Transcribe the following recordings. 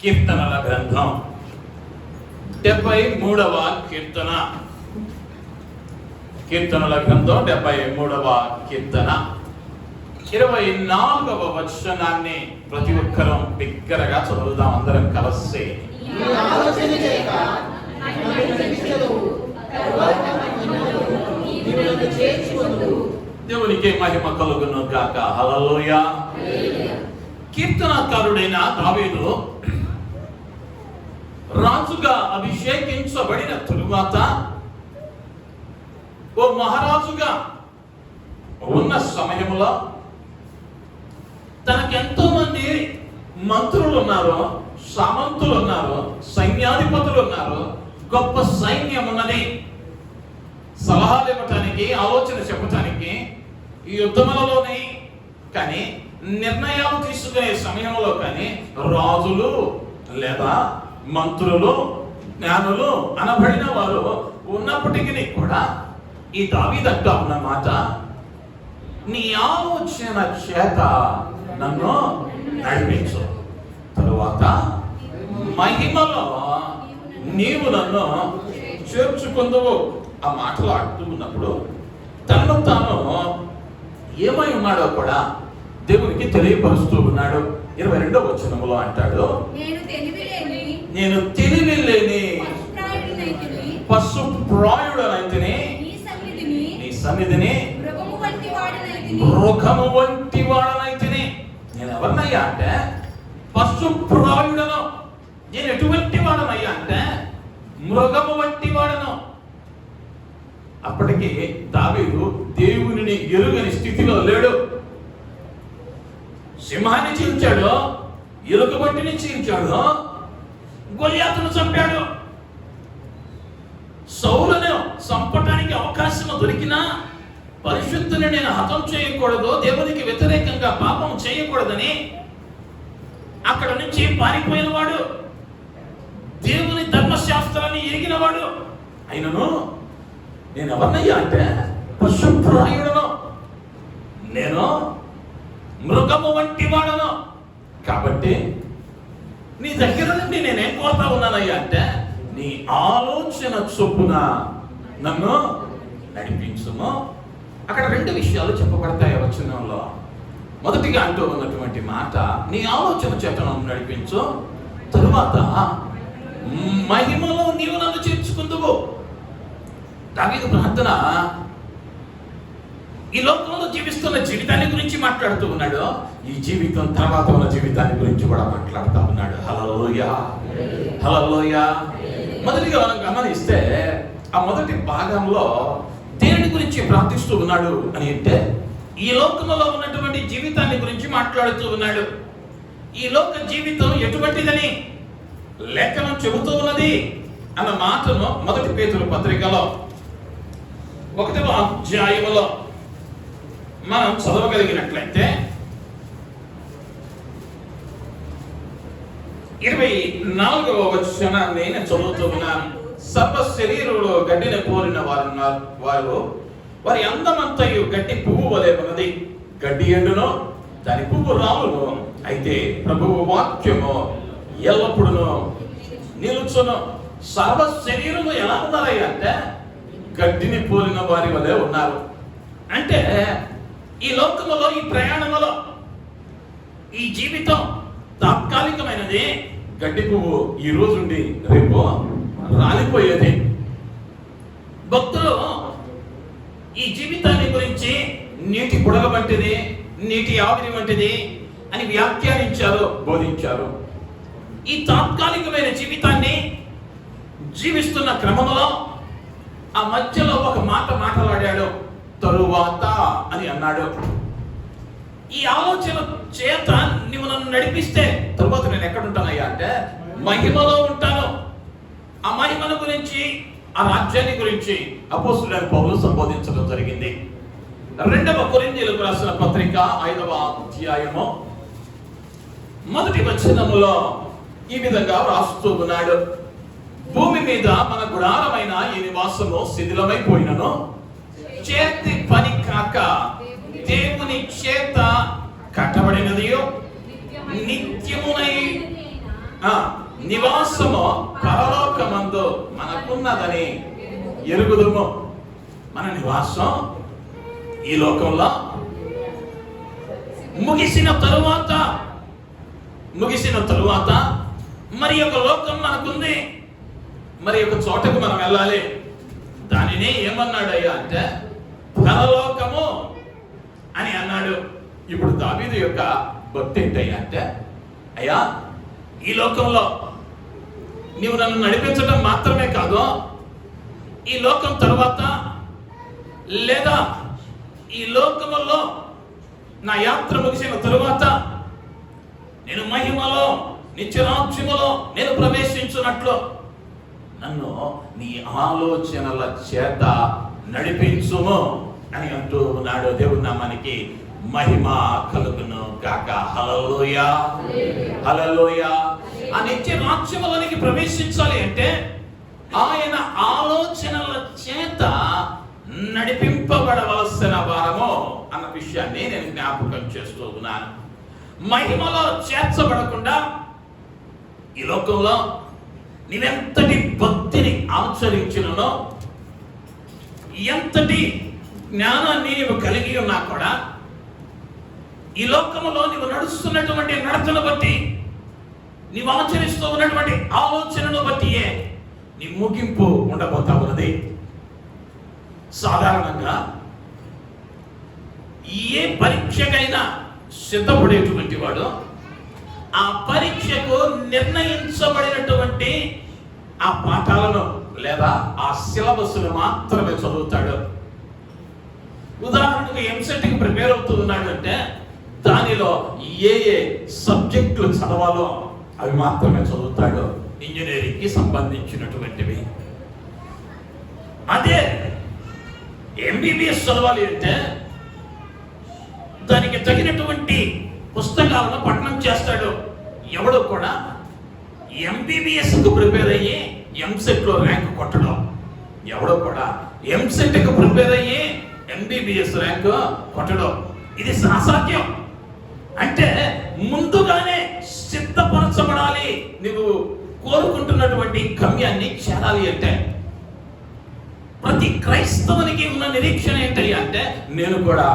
కీర్తనల గ్రంథం 73వ కీర్తన. కీర్తనల గ్రంథం 73వ కీర్తన 24వ వచనాన్ని ప్రతి ఒక్కరం బిగ్గరగా చదువుదాం అందరం కలిసి. దేవునికి మహిమ కలుగును గాక. హల్లెలూయా. కీర్తనకారుడైన దావీదు రాజుగా అభిషేకించబడిన తరువాత ఓ మహారాజుగా ఉన్న సమయంలో తనకెంతో మంది మంత్రులు ఉన్నారు, సామంతులు ఉన్నారు, సైన్యాధిపతులు ఉన్నారు, గొప్ప సైన్యం ఉన్నది. సలహాలు ఇవ్వటానికి, ఆలోచన చెప్పటానికి ఈ యుద్ధములలోనే కానీ నిర్ణయాలు తీసుకునే సమయంలో కానీ రాజులు లేదా మంత్రులు, జ్ఞానులు అనబడిన వారు ఉన్నప్పటికీ కూడా ఈ దావీదు అంటూ అన్నమాట, నీ ఆలోచన చేత నన్ను నడిపించు, తరువాత మహిమలో నీవు నన్ను చేర్చుకుందువు. ఆ మాటలు ఆడుతూ ఉన్నప్పుడు తనను తాను ఏమై ఉన్నాడో కూడా దేవునికి తెలియపరుస్తూ ఉన్నాడు. 22వ వచనములో అంటాడు, నేను తెలివి లేని పశు ప్రాయుడనైతిని, నీ సన్నిధిని మృగము వంటి వాడనైతిని. నేను ఎవరినయ్యా అంటే పశు ప్రాయుడను. నేను ఎటువంటి వాడనయ్యా అంటే మృగము వంటి వాడను. అప్పటికి దావీదు దేవునిని ఎరుగని స్థితిలో లేడు. సింహాన్ని చీల్చాడు, ఎలుకబంటిని చీల్చాడు, గొల్యాతును చంపాడు. సౌలును చంపడానికి అవకాశం దొరికినా పరిశుద్ధుని నేను హతం చేయకూడదు, దేవునికి వ్యతిరేకంగా పాపం చేయకూడదని అక్కడ నుంచి పారిపోయిన వాడు, దేవుని ధర్మశాస్త్రాన్ని ఎరిగినవాడు. అయినను నేను ఎవరినయ్యా అంటే పశుప్రాయుడను, నేను మృగము వంటి వాడను. కాబట్టి నీ దగ్గర నుండి నేనేం కోరుతా ఉన్నానయ్యా అంటే నీ ఆలోచన చొప్పున నన్ను నడిపించుము. అక్కడ 2 విషయాలు చెప్పబడతాయి వచనంలో. మొదటిగా అంటూ ఉన్నటువంటి మాట, నీ ఆలోచన చేత నన్ను నడిపించు, తరువాత మహిమలో నీవు నన్ను చేర్చుకుందువు. దావీదు ప్రార్థన ఈ లోకంలో జీవిస్తున్న జీవితాన్ని గురించి మాట్లాడుతూ ఉన్నాడు, ఈ జీవితం తర్వాత ఉన్న జీవితాన్ని గురించి కూడా మాట్లాడుతూ ఉన్నాడు. హల్లెలూయా, హల్లెలూయా. మొదటిగా మనం గమనిస్తే ఆ మొదటి భాగంలో దేని గురించి ప్రార్థిస్తూ ఉన్నాడు అని అంటే ఈ లోకంలో ఉన్నటువంటి జీవితాన్ని గురించి మాట్లాడుతూ ఉన్నాడు. ఈ లోక జీవితం ఎటువంటిదని లేఖనం చెబుతూ ఉన్నది అన్న మాటను 1 పేతురు పత్రికలో 1వ అధ్యాయంలో మనం చదవగలిగినట్లయితే 24వ వచనాన్ని నేను చదువుతూ ఉన్నాను. సర్వ శరీరులో గడ్డిని పోలిన వారు వారి అందమంతయు గడ్డి పువ్వు వలె ఉన్నది. గడ్డి ఎండును, దాని పువ్వు రాలును, అయితే ప్రభువు వాక్యము ఎల్లప్పుడూ నిలుచును. సర్వ శరీరము ఎలా ఉన్నారయ్యా అంటే గడ్డిని పోలిన వారి వలె ఉన్నారు. అంటే ఈ లోకములో, ఈ ప్రయాణములో, ఈ జీవితం తాత్కాలికమైనది. గడ్డి పువ్వు ఈ రోజుండి రేపు రాలిపోయేది. భక్తులు ఈ జీవితాన్ని గురించి నీటి బుడగ వంటిది, నీటి ఆవిరి వంటిది అని వ్యాఖ్యానించారు, బోధించారు. ఈ తాత్కాలికమైన జీవితాన్ని జీవిస్తున్న క్రమంలో ఆ మధ్యలో ఒక మాట మాట్లాడాడు, తరువాత అని అన్నాడు. ఈ ఆలోచన చేత నువ్వు నన్ను నడిపిస్తే తరువాత నేను ఎక్కడ ఉంటానయ్యా అంటే మహిమలో ఉంటాను. ఆ మహిమల గురించి, ఆ రాజ్యాన్ని గురించి అపోస్తలుడైన పౌలు సంబోధించడం జరిగింది. 2వ కొరింథీయులకు రాసిన పత్రిక 5వ అధ్యాయము 1వ వచనములో ఈ విధంగా రాస్తూ ఉన్నాడు, భూమి మీద మన గుడారమైన ఈ నివాసము శిథిలమైపోయినను చేతి పని కాక దేవుని చేత కట్టబడినదియో నిత్యమునై నివాసము పరలోకమందు మనకున్నదని ఎరుగుదుము. మన నివాసం ఈ లోకంలో ముగిసిన తరువాత మరి ఒక లోకం మనకుంది, మరి ఒక చోటకు మనం వెళ్ళాలి. దానిని ఏమన్నాడయ్యా అంటే పరలోకము అని అన్నాడు. ఇప్పుడు దావీదు యొక్క భక్తి ఏంటయ్యా అంటే, అయ్యా ఈ లోకంలో నీవు నన్ను నడిపించడం మాత్రమే కాదు, ఈ లోకం తరువాత లేదా ఈ లోకములో నా యాత్ర ముగిసిన తరువాత నేను మహిమలో నిత్యరాజ్యములో నేను ప్రవేశించున్నట్లు నన్ను నీ ఆలోచనల చేత నడిపించుము అని అంటూ ఉన్నాడు. దేవుని నామానికి మహిమ కలుగును గాక. హల్లెలూయా, హల్లెలూయా. ఆ నిత్య రాజ్యములోనికి ప్రవేశించాలి అంటే ఆయన ఆలోచనల చేత నడిపింపబడవలసిన వారము అన్న విషయాన్ని నేను జ్ఞాపకం చేస్తూ ఉన్నాను. మహిమలో చేర్చబడకుండా ఈ లోకంలో నీవెంతటి భక్తిని ఆచరించినో, ఎంతటి జ్ఞానాన్ని నీవు కలిగి ఉన్నా కూడా ఈ లోకంలో నీవు నడుస్తున్నటువంటి నడతను బట్టి, నీవు ఆచరిస్తూ ఉన్నటువంటి ఆలోచనను బట్టియే నీ ముగింపు ఉండబోతా ఉన్నది. సాధారణంగా ఏ పరీక్షకైనా సిద్ధపడేటువంటి వాడు ఆ పరీక్షకు నిర్ణయించబడినటువంటి ఆ పాఠాలను లేదా ఆ సిలబస్ను మాత్రమే చదువుతాడు. ఉదాహరణకు ఎంసెట్కి ప్రిపేర్ అవుతూ ఉన్నాడు అంటే దానిలో ఏ సబ్జెక్టులు చదవాలో అవి మాత్రమే చదువుతాడు, ఇంజనీరింగ్కి సంబంధించినటువంటివి. అదే ఎంబీబీఎస్ చదవాలి అంటే దానికి తగినటువంటి పుస్తకాలను పఠనం చేస్తాడు. ఎవడు కూడా ఎంబీబీఎస్కు ప్రిపేర్ అయ్యి ఎంసెట్లో ర్యాంక్ కొట్టడం, ఎవడో కూడా ఎంసెట్కు ప్రిపేర్ అయ్యి ఎంబీబీఎస్ ర్యాంక్ కొట్టడం, ఇది అసాధ్యం. అంటే ముందుగానే సిద్ధపరచబడాలి. నువ్వు కోరుకుంటున్నటువంటి గమ్యాన్ని చేరాలి అంటే ప్రతి క్రైస్తవునికి ఉన్న నిరీక్షణ ఏంటి అంటే నేను కూడా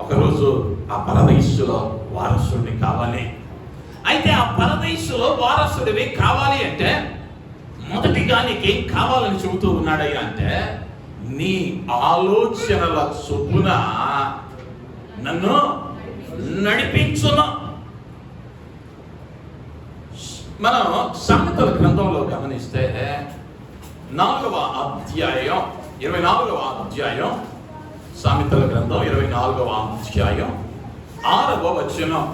ఒకరోజు ఆ పరదైసులో వారసుడిని కావాలి. అయితే ఆ పరదైసులో వారసుడివి కావాలి అంటే మొదటిగా నీకేం కావాలని చెబుతూ ఉన్నాడయ్యా అంటే నీ ఆలోచనల చొప్పున నన్ను నడిపించును. మనం సామెతల గ్రంథంలో గమనిస్తే 4వ అధ్యాయం 24వ అధ్యాయం, సామెతల గ్రంథం 24వ అధ్యాయం 6వ వచనం.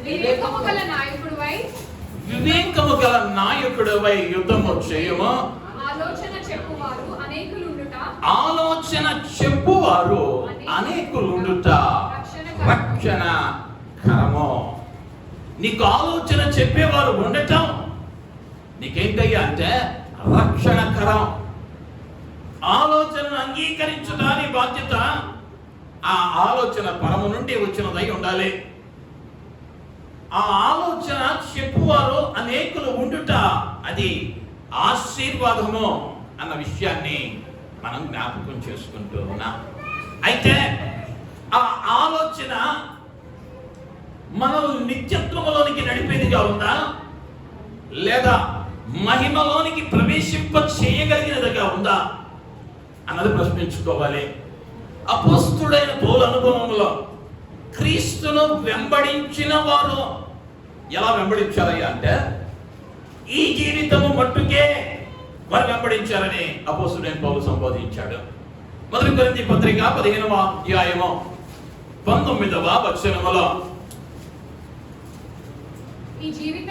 వివేకము గల నాయకుడివై యుద్ధము చేయుము, ఆలోచన చెప్పువారు అనేకులుండుట రక్షణ కరము. నీకు ఆలోచన చెప్పేవారు ఉండటం నీకేంటయ్యా అంటే రక్షణకరం. ఆలోచనను అంగీకరించడానికి బాధ్యత ఆ ఆలోచన పరము నుండి వచ్చినదై ఉండాలి. ఆ ఆలోచన చెప్పువారు అనేకులు ఉండుట అది ఆశీర్వాదము అన్న విషయాన్ని మనం జ్ఞాపకం చేసుకుంటూ ఉన్నాం. అయితే ఆ ఆలోచన మనల్ని నిత్యత్వములోనికి నడిపేదిగా ఉందా లేదా మహిమలోనికి ప్రవేశింప చేయగలిగినదిగా ఉందా అన్నది ప్రశ్నించుకోవాలి. అపోస్తుడైన పౌలు అనుభవంలో క్రీస్తును వెంబడించిన వారు ఎలా వెంబడించారయ్యా అంటే ఈ జీవితము మట్టుకే వారు వెంబడించారని అపోస్తుడైన పౌలు సంబోధించాడు. 1 కొరింథీ పత్రిక 15వ అధ్యాయము 19వ వచనములో ఈ జీవిత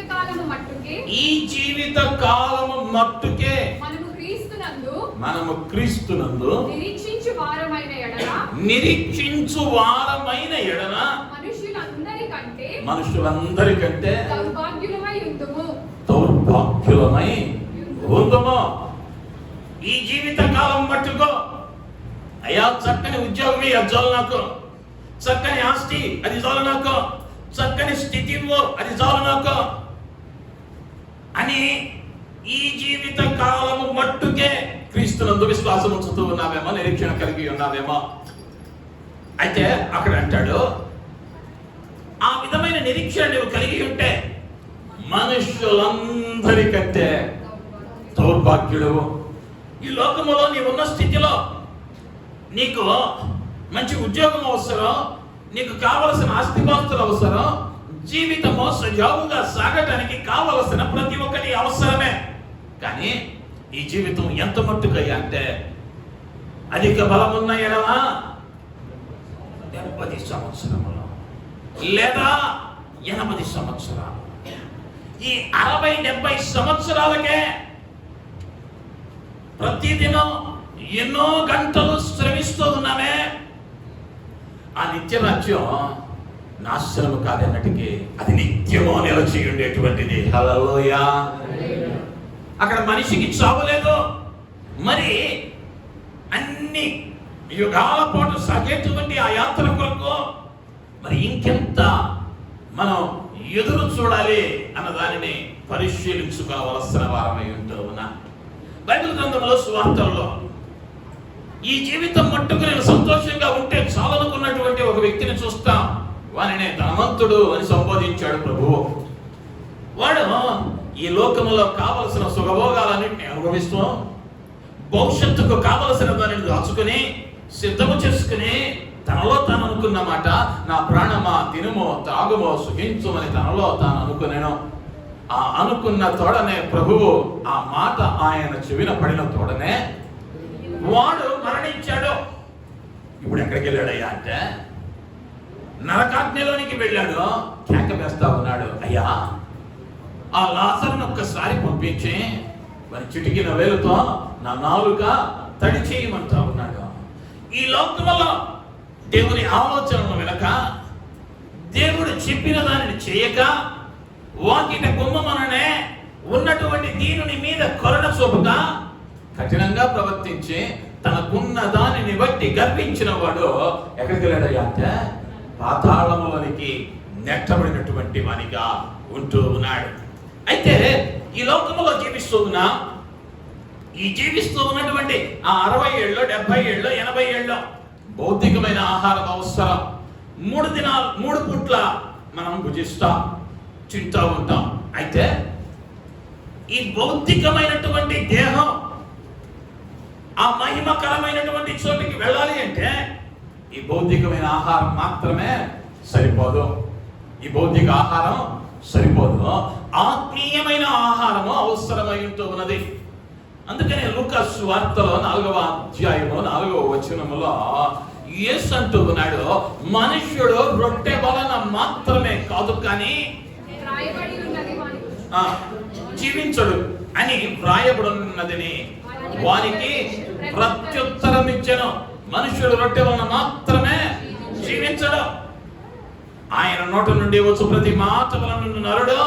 కాలము మట్టుకే మనము క్రీస్తునందు నిరీక్షించు వారమైన ఎడల మనుషులందరికంటే దౌర్భాగ్యులమై ఉందుము. ఈ జీవిత కాలం మట్టుకో అయ్యా చక్కని ఉద్యోగమే అది చాలు నాకు, చక్కని ఆస్తి అది చాలు నాకు, చక్కని స్థితి అది చాలు నాకు, కానీ ఈ జీవిత కాలము మట్టుకే క్రీస్తునందు విశ్వాసం ఉంచుతూ ఉన్నావేమో, నిరీక్షణ కలిగి ఉన్నావేమో. అయితే అక్కడ అంటాడు, ఆ విధమైన నిరీక్షణ నువ్వు కలిగి ఉంటే మనుషులందరికంటే దౌర్భాగ్యుడు. ఈ లోకములో నీవు ఉన్న స్థితిలో నీకు మంచి ఉద్యోగం అవసరం, నీకు కావలసిన ఆస్తిపాస్తులు అవసరం, జీవితము సజావుగా సాగటానికి కావలసిన ప్రతి ఒక్కటి అవసరమే. కానీ ఈ జీవితం ఎంత మట్టుకయ్యా అంటే అధిక బలమున్న ఎడల 70 సంవత్సరములు లేదా 80 సంవత్సరాలు, ఈ 60-70 సంవత్సరాలకే ప్రతిదినం ఎన్నో గంటలు శ్రమిస్తూ ఉన్నామే. ఆ నిత్య రాజ్యం నాశనము కాదన్నటికి అది నిత్యమో నిలిచి ఉండేటువంటిది. హల్లెలూయా. అక్కడ మనిషికి చావు లేదు. మరి అన్ని యుగాల పాటు సాగేటువంటి ఆ యాత్ర కొరకు మరి ఇంకెంత మనం ఎదురు చూడాలి అన్న దానిని పరిశీలించుకోవలసిన వారమై ఉంటూ ఉన్నా. బైబిల్ గ్రంథంలో సువార్తల్లో ఈ జీవితం మట్టుకు నేను సంతోషంగా ఉంటే చాలనుకున్నటువంటి ఒక వ్యక్తిని చూస్తాం. వానినే ధనవంతుడు అని సంబోధించాడు ప్రభువు. వాడు ఈ లోకములో కావలసిన సుఖభోగాలన్నింటినీ అనుభవిస్తూ భవిష్యత్తుకు కావలసిన దానిని దాచుకుని సిద్ధము చేసుకుని తనలో తాను అనుకున్న మాట, నా ప్రాణమా తినుమో తాగుమో సుఖించుమని తనలో తాను అనుకునేను. ఆ అనుకున్న తోడనే ప్రభువు ఆ మాట ఆయన చెవిన పడిన తోడనే వాడు మరణించాడు. ఇప్పుడు ఎక్కడికి వెళ్ళాడయ్యా అంటే నరకాగ్నిలోనికి వెళ్ళాడు. కేక వేస్తా ఉన్నాడు, అయ్యా ఆ లాజరును ఒక్కసారి పంపించి మరి చిటికిన వేలుతో నా నాలుక తడి చేయమంటా ఉన్నాడు. ఈ లోకంలో దేవుని ఆలోచనలు వినక, దేవుడు చెప్పిన దానిని చేయక, వాకిట గుమ్మమననే ఉన్నటువంటి దీనుని మీద కరుణ చూపక కఠినంగా ప్రవర్తించి తనకున్న దానిని బట్టి గర్వించిన వాడు ఎక్కడికి వెళ్ళాడయ్యా అంటే పాతాళములోనికి నెట్టబడినటువంటి వానిగా ఉంటూ ఉన్నాడు. అయితే ఈ లోకంలో జీవిస్తూ ఉన్నటువంటి ఆ 60 ఏళ్ళు 70 ఏళ్ళు 80 ఏళ్ళు భౌతికమైన ఆహారం అవసరం. 3 దినాలు 3 పూట్ల మనం భుజిస్తాం, తింటూ ఉంటాం. అయితే ఈ భౌతికమైనటువంటి దేహం ఆ మహిమకరమైనటువంటి చోటికి వెళ్ళాలి అంటే ఈ భౌతికమైన ఆహారం మాత్రమే సరిపోదు. ఈ భౌతిక ఆహారం సరిపోదు, ఆత్మీయమైన ఆహారము అవసరమై ఉంటూ ఉన్నది. అందుకనే లూకా సువార్తలో 4వ అధ్యాయము 4వ వచనములో యేసు అంటూ ఉన్నాడు, మనుష్యుడు రొట్టె వలన మాత్రమే కాదు కానీ జీవించడు అని వ్రాయబడినదని వానికి ప్రత్యుత్తరం ఇచ్చెను. మనుష్యుడు రొట్టె వలన మాత్రమే జీవించడు, ఆయన నోట నుండి వచ్చు ప్రతి మాట వలన నరుడు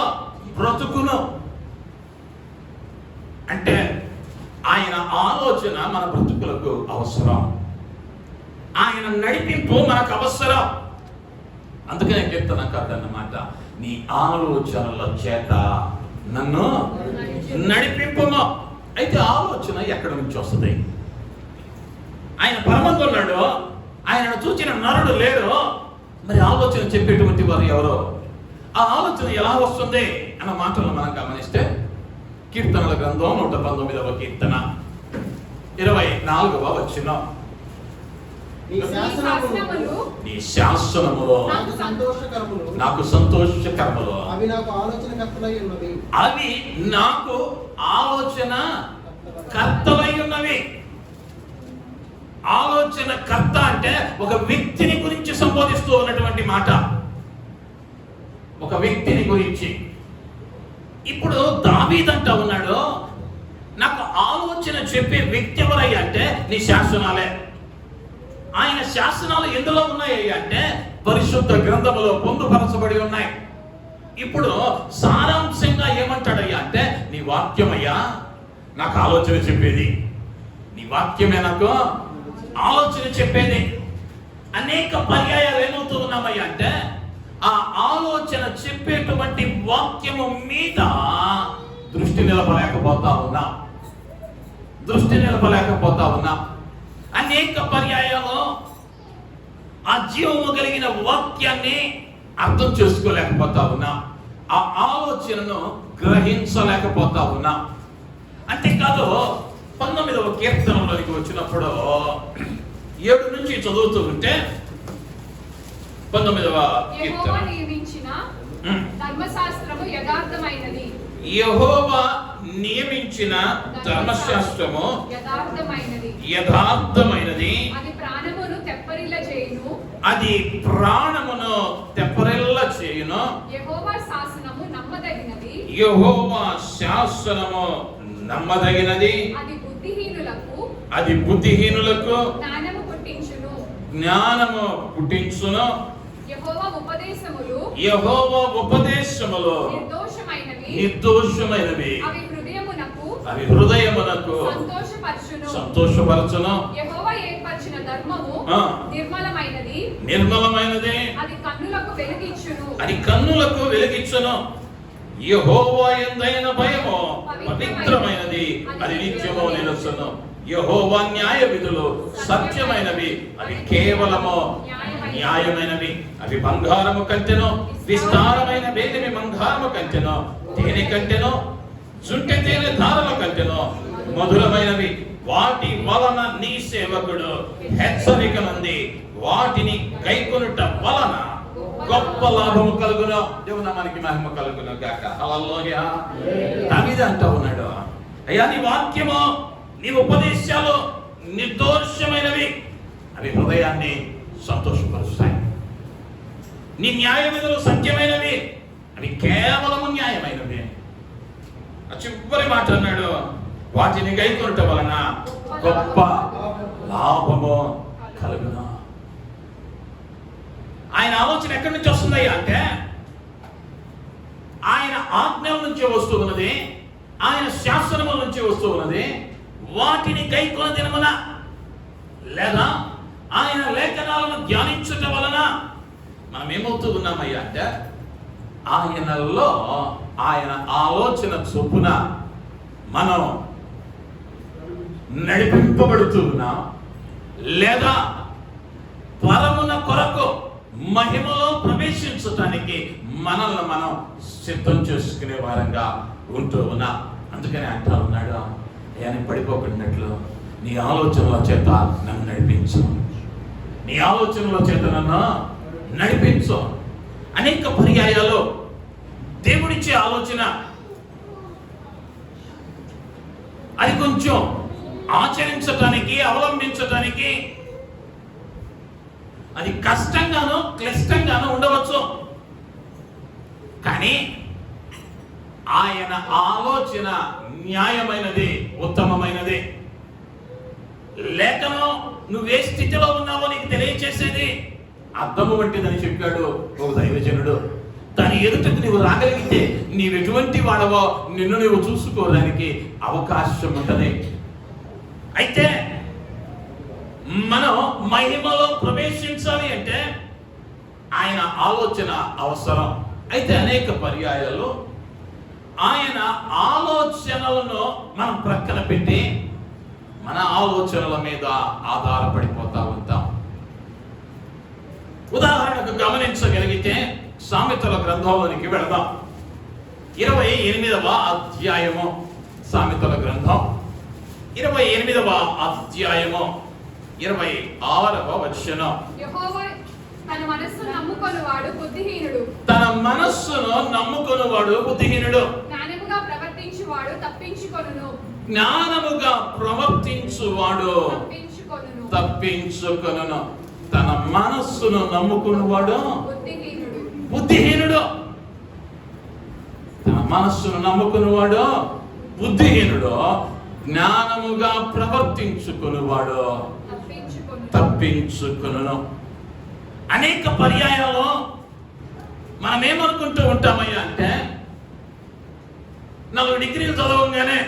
బ్రతుకును. అంటే ఆయన ఆలోచన మన బ్రతుకులకు అవసరం, ఆయన నడిపింపు మనకు అవసరం. అందుకనే చెప్తున్నా కదన్నమాట, నీ ఆలోచనల చేత నన్ను నడిపింపును. అయితే ఆలోచన ఎక్కడి నుంచి వస్తుంది? ఆయన పరమంతున్నాడు, ఆయనను చూచిన నరుడు లేడు. మరి ఆలోచన చెప్పేటువంటి వారు ఎవరో? ఆ ఆలోచన ఎలా వస్తుంది అన్న మాటలను మనం గమనిస్తే కీర్తనల గ్రంథం 119వ కీర్తన 24వ వచనం, నీ శాసనములో నాకు సంతోషకరములు, అవి నాకు ఆలోచన కర్తలై ఉన్నవి. ఆలోచన కర్త అంటే ఒక వ్యక్తిని గురించి సంబోధిస్తూ ఉన్నటువంటి మాట, ఒక వ్యక్తిని గురించి. ఇప్పుడు దావీదంటా ఉన్నాడు, నాకు ఆలోచన చెప్పే వ్యక్తి ఎవరయ్యా అంటే నీ శాసనాలే. ఆయన శాసనాలు ఎందులో ఉన్నాయి అంటే పరిశుద్ధ గ్రంథములో పొందుపరచబడి ఉన్నాయి. ఇప్పుడు సారాంశంగా ఏమంటాడయ్యా అంటే నీ వాక్యమయ్యా నాకు ఆలోచన చెప్పేది, నీ వాక్యమే నాకు ఆలోచన చెప్పేది. అనేక పర్యాయాలు ఏమవుతూ ఉన్నామయ్యా అంటే ఆ ఆలోచన చెప్పేటువంటి వాక్యము మీద దృష్టి దృష్టి నిలపలేకపోతా ఉన్నా. అనేక పర్యాయాలు ఆ జీవము కలిగిన వాక్యాన్ని అర్థం చేసుకోలేకపోతా ఉన్నా. ఆ ఆలోచనను గ్రహించలేకపోతా ఉన్నా. అంతేకాదు 19వ కీర్తనలోనికి వచ్చినప్పుడు 7 నుంచి చదువుతూ ఉంటే 19వ కీర్తన, యెహోవా నియమించిన ధర్మశాస్త్రము యథార్థమైనది. యెహోవా నియమించిన ధర్మశాస్త్రము యథార్థమైనది. అది ప్రాణమును తెప్పరిల్ల చేయును. యెహోవా శాసనము నమ్మదగినది. అది బుద్ధిహీనులకు జ్ఞానము పుట్టించును. యెహోవా ఉపదేశములు నిర్దోషమైనవి. అవి హృదయమునకు సంతోషపరచును. యెహోవా ఏర్పరిచిన ధర్మము నిర్మలమైనది. అది కన్నులకు వెలుగిచ్చును. యెహోవా యందైన భయము పవిత్రమైనది. అది నిత్యము నిలుచును. యెహోవా న్యాయ విధులు సత్యమైనవి. అవి కేవలము న్యాయమైనవి. అవి బంగారము కంటెను, విస్తారమైన వేలిమి బంగారము కంటెను, తేనె కంటెను, జుంటె తేనె ధారల కంటెను మధురమైనవి. వాటి వలన నీ సేవకుడు హెచ్చరిక నుండి వాటిని గైకొనుట వలన గొప్ప లాభము కలుగును. దేవుని నామానికి మహిమ కలుగును గాక. హల్లెలూయా. దావీదు అంటూ ఉన్నాడు, అయ్యా నీ వాక్యము, నీ ఉపదేశాలు నిర్దోషమైనవి. అవి హృదయాన్ని సంతోషపరుస్తాయి. నీ న్యాయ విధులు సత్యమైనవి. అవి కేవలము న్యాయమైనవి. చివరి మాట అన్నాడు, వాటిని గైకొనుట వలన గొప్ప లాభము కలుగును. ఆయన ఆలోచన ఎక్కడి నుంచి వస్తుందయ్యా అంటే, ఆయన ఆజ్ఞల నుంచి వస్తూ ఉన్నది, ఆయన శాసనముల నుంచి వస్తూ ఉన్నది. వాటిని గైకొన దినమున లేదా ఆయన లేఖనాలను ధ్యానించుట వలన మనం ఏమవుతూ ఉన్నామయ్యా అంటే, ఆయనలో ఆయన ఆలోచన చొప్పున మనం నడిపింపబడుతూ ఉన్నాం. లేదా పరమున కొరకు మహిమలో ప్రవేశించటానికి మనల్ని మనం సిద్ధం చేసుకునే వారంగా ఉంటూ ఉన్నాం. అందుకని అంటా ఉన్నాడు, ఆయన పడిపోకున్నట్లు నీ ఆలోచనల చేత నన్ను నడిపించు. నీ ఆలోచనల చేత నన్ను నడిపించు. అనేక పర్యాయాలు దేవుడిచ్చే ఆలోచన అది కొంచెం ఆచరించటానికి, అవలంబించటానికి అది కష్టంగానో క్లిష్టంగానో ఉండవచ్చు. కానీ ఆయన ఆలోచన న్యాయమైనది, ఉత్తమమైనది. లేఖనం నువ్వే స్థితిలో ఉన్నావో నీకు తెలియచేసేది. అర్థము వంటిదని చెప్పాడు ఒక దైవజనుడు. దాని ఎదుటకు నువ్వు రాగలిగితే నీవెటువంటి వాడవో నిన్ను నువ్వు చూసుకోవడానికి అవకాశం ఉంటుంది. అయితే మనం మహిమలో ప్రవేశించాలి అంటే ఆయన ఆలోచన అవసరం. అయితే అనేక పర్యాయాలు ఆయన ఆలోచనలను మనం ప్రక్కన పెట్టి మన ఆలోచనల మీద ఆధారపడిపోతా ఉంటాం. ఉదాహరణకు గమనించగలిగితే సామెతల గ్రంథంలోనికి వెళదాం. 28వ అధ్యాయము, సామెతల గ్రంథం 28వ అధ్యాయము 26వ వచనం. యెహోవా తన మనస్సును నమ్ముకొనువాడు బుద్ధిహీనుడు. తన మనస్సును నమ్ముకొనువాడు బుద్ధిహీనుడు. జ్ఞానముగా ప్రవర్తించువాడు తప్పించుకొనును. జ్ఞానముగా ప్రవర్తించువాడు తప్పించుకొనును. తన మనస్సును నమ్ముకున్నవాడు బుద్ధిహీనుడు. తన మనస్సును నమ్ముకున్నవాడు బుద్ధిహీనుడు. జ్ఞానముగా ప్రవర్తించుకున్నవాడు తప్పించుకొనును. అనేక పర్యాయాలు మనం ఏమనుకుంటూ ఉంటామయ్యా అంటే, 4 డిగ్రీలు చదవగానే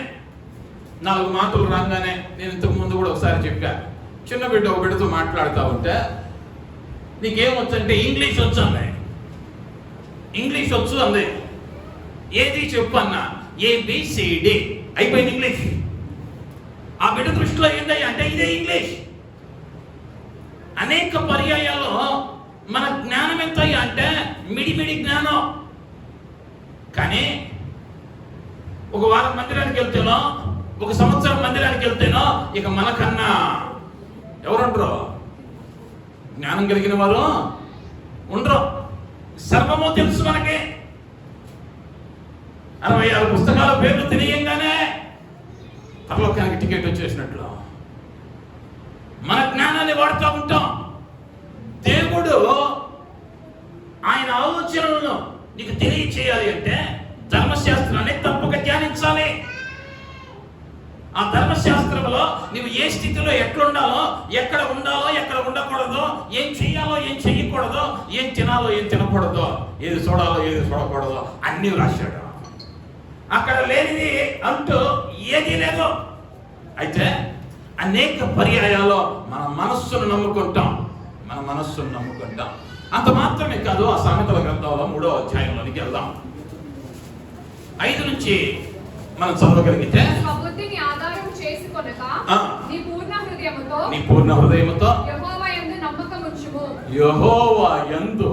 4 మాటలు రాగానే, నేను ఇంతకు ముందు కూడా ఒకసారి చెప్పా, చిన్న బిడ్డ ఒక బిడ్డతో మాట్లాడుతూ ఉంటే, నీకేమొచ్చు అంటే ఇంగ్లీష్ వచ్చు అంది. ఇంగ్లీష్ వచ్చు అంది. ఏది చెప్పు అన్నా, ABCD అయిపోయింది ఇంగ్లీష్. ఆ బిడ్డ దృష్టిలో ఏంటయ్యా అంటే ఇదే ఇంగ్లీష్. అనేక పర్యాయాల్లో మన జ్ఞానం ఎంతయ్యా అంటే మిడిమిడి జ్ఞానం. కానీ ఒక వారం మందిరానికి వెళ్తేనో, ఒక సంవత్సరం మందిరానికి వెళ్తేనో ఇక మనకన్నా ఎవరుండరు? జ్ఞానం కలిగిన వారు ఉండరు. సర్వము తెలుసు మనకి. 66 పుస్తకాల పేర్లు తెలియంగానే పరలోకానికి టికెట్ వచ్చేసినట్లు మన జ్ఞానాన్ని వాడుతూ ఉంటాం. దేవుడు ఆయన ఆలోచనలను నీకు తెలియచేయాలి అంటే ధర్మశాస్త్రాన్ని తప్పక ధ్యానించాలి. ఆ ధర్మశాస్త్రంలో నువ్వు ఏ స్థితిలో ఎట్లుండాలో, ఎక్కడ ఉండాలో, ఎక్కడ ఉండకూడదో, ఏం చెయ్యాలో, ఏం చెయ్యకూడదో, ఏం తినాలో, ఏం తినకూడదో, ఏది చూడాలో, ఏది చూడకూడదో అన్నీ రాశాడు. అక్కడ లేనిది అంటూ ఏది లేదు. అయితే అనేక పర్యాయాల్లో మన మనస్సును నమ్ముకుంటాం. అంత మాత్రమే కాదు. ఆ సామెతల గ్రంథంలో 3వ అధ్యాయంలోనికి వెళ్దాం. 5 నుంచి మనం చదవగలిగితే, స్వబుద్ధిని ఆధారం చేసుకొనక నీ పూర్ణ హృదయముతో యెహోవా యందు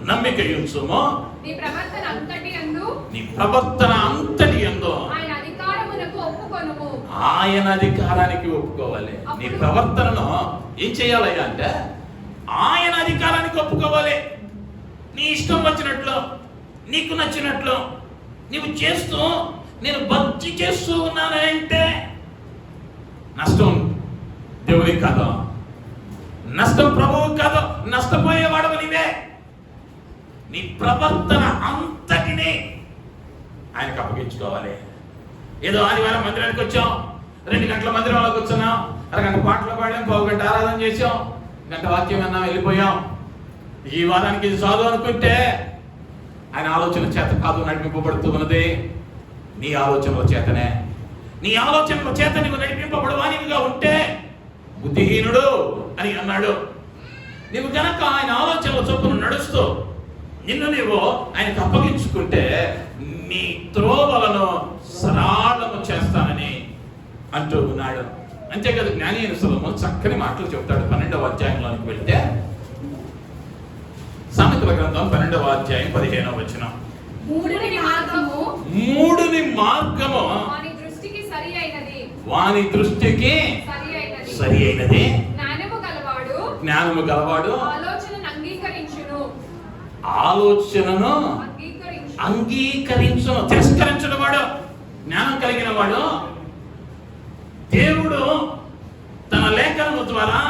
నమ్మిక ఉంచుము. నీ ప్రవర్తన అంతటి యందు ఆయన అధికారానికి ఒప్పుకోవాలి. నీ ప్రవర్తనను ఏం చేయాలయ్యా అంటే ఆయన అధికారానికి ఒప్పుకోవాలి. నీ ఇష్టం వచ్చినట్లు, నీకు నచ్చినట్లు నీవు చేస్తూ నేను భక్తి చేస్తూ ఉన్నానంటే నష్టం దేవుడికి కాదు, నష్టం ప్రభువు కాదు, నష్టపోయేవాడు నీవే. నీ ప్రవర్తన అంతటిని ఆయనకు అప్పగించుకోవాలి. ఏదో ఆదివారం మందిరానికి వచ్చాం, 2 గంటల మందిరంలోకి వచ్చాం, అరగంట పాటలు పాడాం, 1 గంట ఆరాధన చేసాం, గంట వాక్యం అన్నా వెళ్ళిపోయాం. ఈ వారానికి ఇది చాలు అనుకుంటే ఆయన ఆలోచన చేత కాదు నడిపింపబడుతూ ఉన్నది, నీ ఆలోచనల చేతనే. నీ ఆలోచనల చేత నువ్వు నడిపింపబడవానివిగా ఉంటే బుద్ధిహీనుడు అని అన్నాడు. నువ్వు కనుక ఆయన ఆలోచనల చొప్పున నడుస్తూ నిన్ను నీవు ఆయనకు అప్పగించుకుంటే నీ త్రోవలను సరళము చేస్తానని అంటూ ఉన్నాడు. అంతేకాదు జ్ఞాని అయిన సొలొమోను చక్కని మాటలు చెప్తాడు. 12వ అధ్యాయంలోనికి వెళ్తే, సామెతల గ్రంథం 12వ అధ్యాయం 15వ వచనం, మూడుని మార్గము వాని దృష్టికి సరి అయినది, జ్ఞానము గలవాడు ఆలోచనను అంగీకరించును. తిరస్కరించిన వాడు జ్ఞానం కలిగిన వాడు. దేవుడు తన లేఖనముల ద్వారా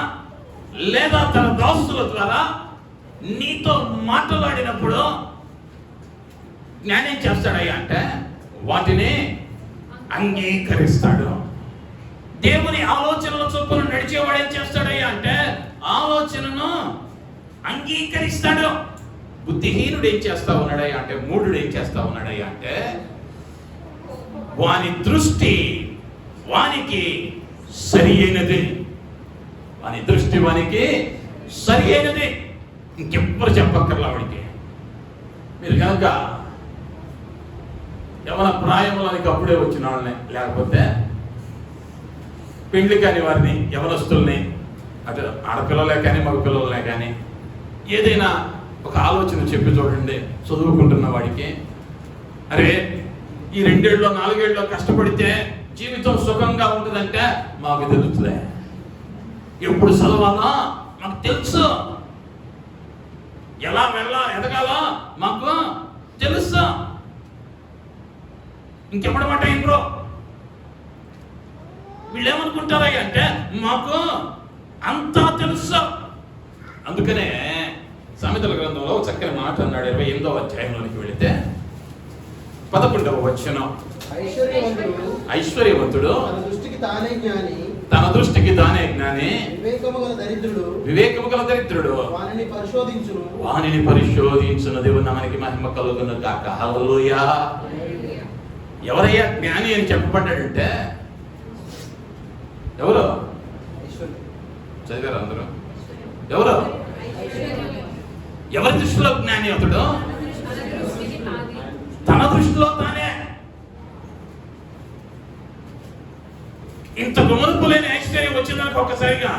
లేదా తన దాసుల ద్వారా నీతో మాట్లాడినప్పుడు జ్ఞానం చేస్తాడయ్యా అంటే వాటిని అంగీకరిస్తాడు. దేవుని ఆలోచనల చొప్పున నడిచేవాడు ఏం చేస్తాడయ్యా అంటే ఆలోచనను అంగీకరిస్తాడు. బుద్ధిహీనుడు ఏం చేస్తా ఉన్నాడయ్యా అంటే, మూఢుడు ఏం చేస్తా ఉన్నాడయ్యా అంటే వాని దృష్టి వానికి సరి అయినది, వాని దృష్టి వానికి సరి అయినది. ఇంకెవ్వరు చెప్పక్కర్లా వాడికి. మీరు కనుక ఏమైనా ప్రాయంలోనికి అప్పుడే వచ్చిన వాళ్ళని, లేకపోతే పెండ్లి కాని వారిని, యవనస్తుల్ని, అటు ఆడపిల్లలే కానీ మగ పిల్లలే కానీ ఏదైనా ఒక ఆలోచన చెప్పి చూడండి. చదువుకుంటున్న వాడికి, అరే ఈ 2 ఏళ్ళలో 4 ఏళ్ళలో కష్టపడితే జీవితం సుఖంగా ఉంటుందంటే మాకు తెలుస్తుంది. ఎప్పుడు చదవాలో మాకు తెలుసు, ఎలా ఎదగాలో మాకు తెలుసు. ఇంకెప్పుడమాట ఇంట్లో వీళ్ళు ఏమనుకుంటారా అంటే మాకు అంతా తెలుసు. అందుకనే సామెతల గ్రంథంలో చక్కని మాట అన్నాడు. 28వ అధ్యాయంలోనికి వెళితే 11వ వచనం, ఐశ్వర్యవంతుడు తన దృష్టికి తానే జ్ఞాని, వివేకము గల దరిద్రుడు వానిని పరిశోధించును. దేవుని నామానికి మహిమ కలుగును గాక. హల్లెలూయా. ఎవరయ్యా జ్ఞాని అని చెప్పబడ్డాడంటే ఎవరు? చదివారు అందరూ? ఎవరు? ఎవరి దృష్టిలో జ్ఞాని అతడు? తన దృష్టిలో తానే. ఇంతకు మునుపు లేని ఐశ్వర్యం వచ్చిందనుకో ఒక్కసారిగా,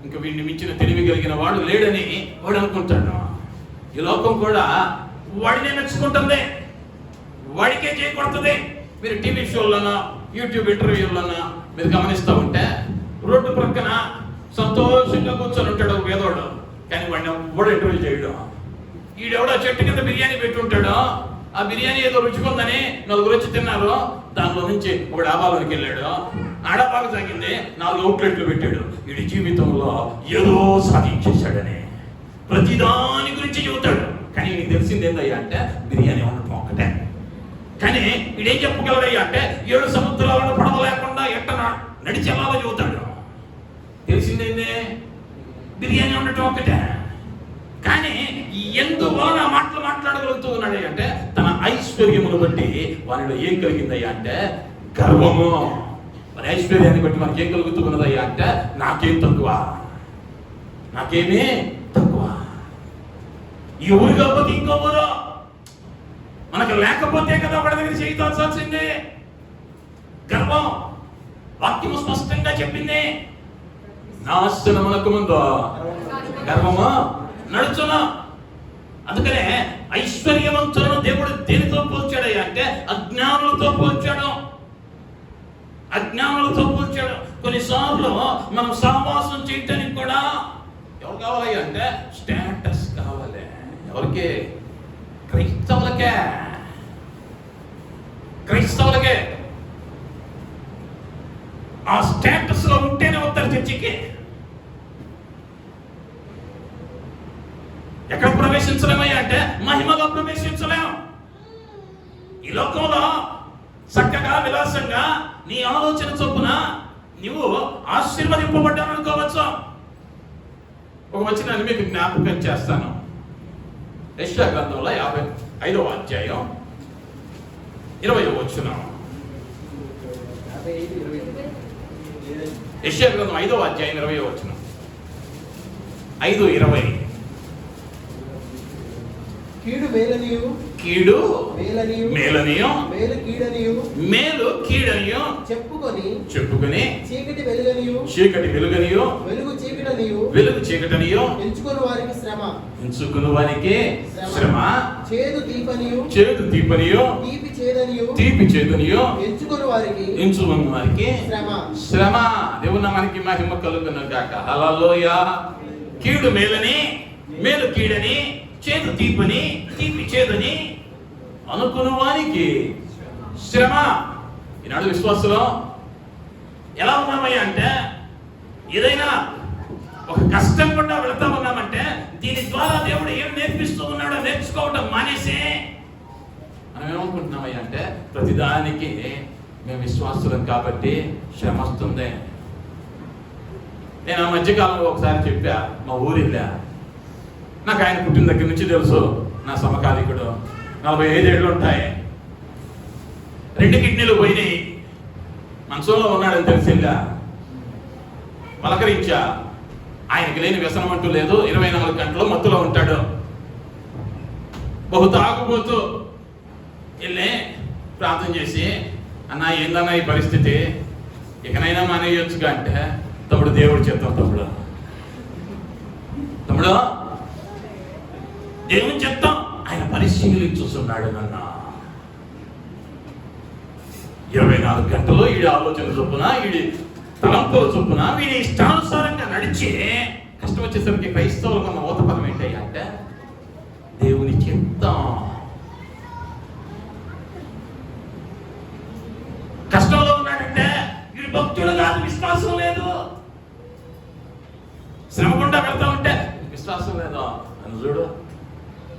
ఇంక వీడిని మించిన తెలివి కలిగిన వాడు లేడని వాడు అనుకుంటాడు. ఈ లోకం కూడా వాడినే మెచ్చుకుంటుంది, వాడికే చేయకూడదు. మీరు టీవీ షోల్లోనో యూట్యూబ్ ఇంటర్వ్యూల్లోనో మీరు గమనిస్తూ ఉంటే రోడ్డు ప్రక్కన సంతోషంగా కూర్చొని ఉంటాడు ఒక పేదోడు, కానీ వాడిని కూడా ఇంటర్వ్యూ చేయడం. ఈడెవడో చెట్టు కింద బిర్యానీ పెట్టుంటాడు, ఆ బిర్యానీ ఏదో రుచికుందని నలుగురు వచ్చి తిన్నారు, దానిలో నుంచి ఒక డాబాలోకి వెళ్ళాడు, ఆ డాబాకు తగ్గింది 4 అవుట్లెట్లు పెట్టాడు. వీడి జీవితంలో ఏదో సాధించేశాడని ప్రతిదాని గురించి చెబుతాడు. కానీ నీకు తెలిసింది ఏందయ్యా అంటే బిర్యానీ ఉండటం ఒకటే. కానీ వీడేం చెప్పగలడయ్యా అంటే 7 సముద్రాలను పడవ లేకుండా ఎట్ట నడిచేలాగా చెబుతాడు. తెలిసిందేంది బిర్యానీ ఉండటం ఒకటే. కానీ ఎందువలన మాటలు మాట్లాడగలుగుతూ ఉన్నాడు అంటే తన ఐశ్వర్యమును బట్టి వారిలో ఏం కలిగిందయ్యా అంటే గర్వము. మన ఐశ్వర్యాన్ని బట్టి మనకి ఏం కలుగుతూ ఉన్నదయ్యా అంటే నాకేం తక్కువ, నాకేమీ తక్కువ, ఈ ఊరు కాకపోతే ఇంకో ఊరు, మనకు లేకపోతే కదా ఒకటి దగ్గర చేయి తోచాల్సిందే. గర్వం. వాక్యము స్పష్టంగా చెప్పింది, నాశనమునకు ముందు గర్వము నడుచును. అందుకనే ఐశ్వర్యవంతులను దేవుడు దేనితో పోల్చాడయ్యా అంటే అజ్ఞానులతో పోల్చాడు. అజ్ఞానులతో పోల్చాడు. కొన్నిసార్లు మనం సహవాసం చేయటానికి కూడా ఎవరు కావాలయ్యా అంటే స్టేటస్ కావాలి. ఎవరికి? క్రైస్తవులకే. క్రైస్తవులకే ఆ స్టేటస్ లో ఉంటేనే వస్తారు చర్చికి. ఎక్కడ ప్రవేశించలేమయ్యా అంటే మహిమగా ప్రవేశించలేం. ఈ లోకంలో చక్కగా విలాసంగా నీ ఆలోచన చొప్పున నువ్వు ఆశీర్వదింపబడ్డాను అనుకోవచ్చు. ఒక వచనాన్ని మీకు జ్ఞాపకం చేస్తాను. యెషయా గ్రంథంలో 55వ అధ్యాయం 20వ వచనం. యెషయా గ్రంథం 5వ అధ్యాయం 20వ వచనం. 5:20. కీడు మేలనియు, కీడు మేలనియు, మేలనియు, మేలు కీడనియు, మేలు కీడనియు చెప్పుకొని చీకటి వెలుగనియు, చీకటి వెలుగనియు, వెలుగు చీకటనియు, వెలుగు చీకటనియు ఎంచుకొని వారికి శ్రమ, ఎంచుకుని వారికి శ్రమ, చేదు తీపనియు, చేదు తీపనియు, తీపి చేదనియు, తీపి చేదనియు ఎంచుకొని వారికి శ్రమ. శ్రమ. దేవుని నామానికి మహిమ కలుగును గాక. హల్లెలూయా. కీడు మేలని, మేలు కీడని, చేదు తీపని, తీపి చేదని అనుకున్న వారికి శ్రమ. ఈనాడు విశ్వాసంలో ఎలా ఉన్నామయ్యా అంటే ఏదైనా ఒక కష్టం కూడా వెళతా ఉన్నామంటే దీని ద్వారా దేవుడు ఏం నేర్పిస్తూ ఉన్నాడో నేర్చుకోవడం మానేసి మనం ఏమనుకుంటున్నామయ్యా అంటే ప్రతిదానికి మేము విశ్వాసులం కాబట్టి శ్రమ వస్తుంది. నేను ఆ మధ్యకాలంలో ఒకసారి చెప్పా, మా ఊరిల్లా, నాకు ఆయన పుట్టిన దగ్గర నుంచి తెలుసు, నా సమకాలికుడు, 45 ఏళ్ళు ఉంటాయి, 2 కిడ్నీలు పోయినాయి, మనసులో ఉన్నాడని తెలిసిందా, పలకరించా. ఆయనకి లేని వ్యసనం అంటూ లేదు, 24 గంటలు మత్తులో ఉంటాడు. బహు తాగుబోతూ వెళ్ళి ప్రార్థన చేసి, అన్నా ఏందన్నా ఈ పరిస్థితి, ఇకనైనా మానేయొచ్చుగా అంటే, తమ్ముడు దేవుడు చెప్తాం, తమ్ముడు దేవుని చెప్తాం, ఆయన పరిశీలించుతున్నాడు నన్ను. 24 గంటలు వీడి ఆలోచన చొప్పున, వీడి తలంపుల చొప్పున, వీడి ఇష్టానుసారంగా నడిచి కష్టం వచ్చేసరికి క్రైస్తవులకు ఉన్న ఊత పదం ఏంటయ్యా అంటే దేవుని చిత్తం. కష్టంలో ఉన్నాడంటే వీడి భక్తుడు కాదు, విశ్వాసం లేదు. శ్రమ గుండా వెళ్తా ఉంటే విశ్వాసం లేదు అని చూడు.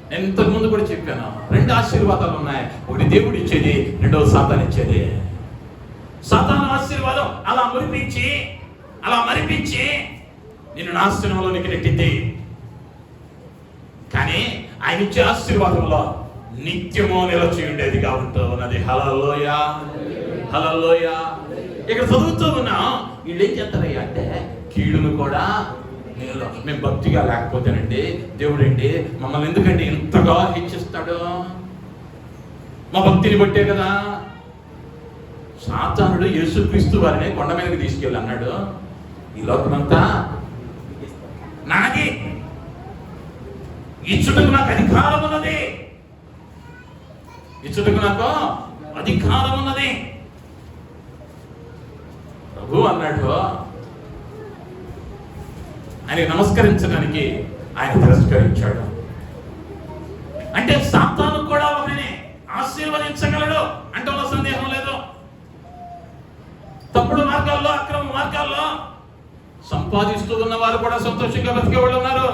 నేను ఇంతకు ముందు కూడా చెప్పాను, 2 ఆశీర్వాదాలు ఉన్నాయి. ఒకటి దేవుడు ఇచ్చేది, రెండోది సాతాను ఇచ్చేది. సాతాను ఆశీర్వాదం అలా మరిపించి నిన్ను నాశనంలోనికి నెట్టింది. కానీ ఆయన ఇచ్చే ఆశీర్వాదంలో నిత్యము నిలచి ఉండేదిగా ఉంటూ ఉన్నది. హల్లెలూయా, హల్లెలూయా. ఇక్కడ చదువుతూ ఉన్నా, వీళ్ళు ఏం చేస్తారయ్యా అంటే కీడును కూడా మేము భక్తిగా లేకపోతేనండి దేవుడండి మమ్మల్ని ఎందుకండి ఇంతగా హెచ్చిస్తాడు? మా భక్తిని బట్టే కదా. సాతానుడు యేసుక్రీస్తు వారిని కొండ మీదకి తీసుకెళ్ళి అన్నాడు, ఈ లోకమంతా నాది, ఇచ్చుటకు నాకు అధికారం ఉన్నది, ఇచ్చుటకు నాకు అధికారం ఉన్నది. ప్రభు అన్నాడు, ఆయన నమస్కరించడానికి ఆయన తిరస్కరించాడు. అంటే సాతాను కూడా ఒకరిని ఆశీర్వదించగలడు అంటే సందేహం లేదు. తప్పుడు మార్గాల్లో, అక్రమ మార్గాల్లో సంపాదిస్తూ ఉన్న వారు కూడా సంతోషంగా బతికే వాళ్ళు ఉన్నారు.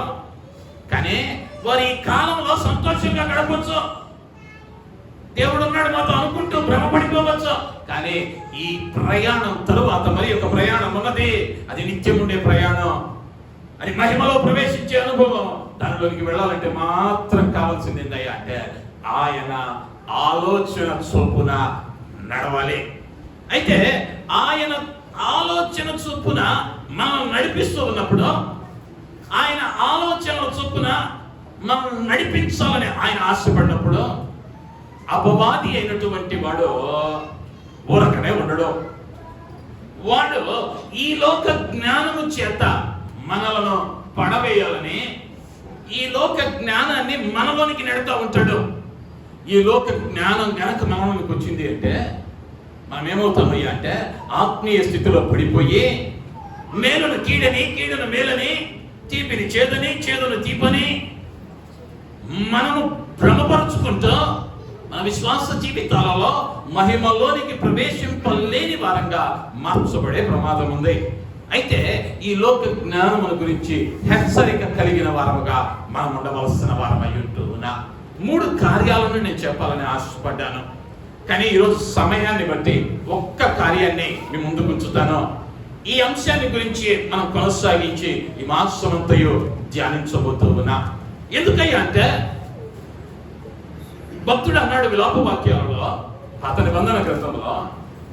కానీ వారి ఈ కాలంలో సంతోషంగా గడపచ్చు, దేవుడు ఉన్నాడు మాతో అనుకుంటూ భ్రమపడిపోవచ్చు. కానీ ఈ ప్రయాణం తరువాత మరి ఒక ప్రయాణం ఉన్నది. అది నిత్యం ఉండే ప్రయాణం, అది మహిమలో ప్రవేశించే అనుభవం. దానిలోనికి వెళ్ళాలంటే మాత్రం కావాల్సింది ఏంటయ్యా అంటే ఆయన ఆలోచన చొప్పున నడవాలి. అయితే ఆయన ఆలోచన చొప్పున మనం నడిపిస్తూ ఉన్నప్పుడు, ఆయన ఆలోచన చొప్పున మనం నడిపించాలని ఆయన ఆశపడినప్పుడు, అపవాది అయినటువంటి వాడు ఊరకనే ఉండడు. వాడు ఈ లోక జ్ఞానము చేత మనలను పడవేయాలని, ఈ లోక జ్ఞానాన్ని మనలోనికి నెడుతూ ఉంటాడు. ఈ లోక జ్ఞానం గనక మనలోనికి వచ్చింది అంటే మనం ఏమవుతామయ్యా అంటే ఆత్మీయ స్థితిలో పడిపోయి మేలును కీడని, కీడును మేలని, తీపిని చేదని, చేదును తీపని మనము భ్రమపరుచుకుంటూ మన విశ్వాస జీవితాలలో మహిమలోనికి ప్రవేశింపలేని వారంగా మార్చబడే ప్రమాదం ఉంది. అయితే ఈ లోక జ్ఞానముల గురించి హెచ్చరిక కలిగిన వారముగా మనం ఉండవలసిన వారమై ఉంటున్నా 3 కార్యాలను నేను చెప్పాలని ఆశపడ్డాను. కానీ ఈరోజు సమయాన్ని బట్టి ఒక్క కార్యాన్ని మీ ముందుకు ఉంచుతాను. ఈ అంశాన్ని గురించి మనం కొనసాగించి ఈ మాసమంతయు ధ్యానించబోతూ ఉన్నా. ఎందుకయ్యా అంటే భక్తుడు అన్నాడు విలాప వాక్యాలలో, పాత నిబంధన గ్రంథంలో,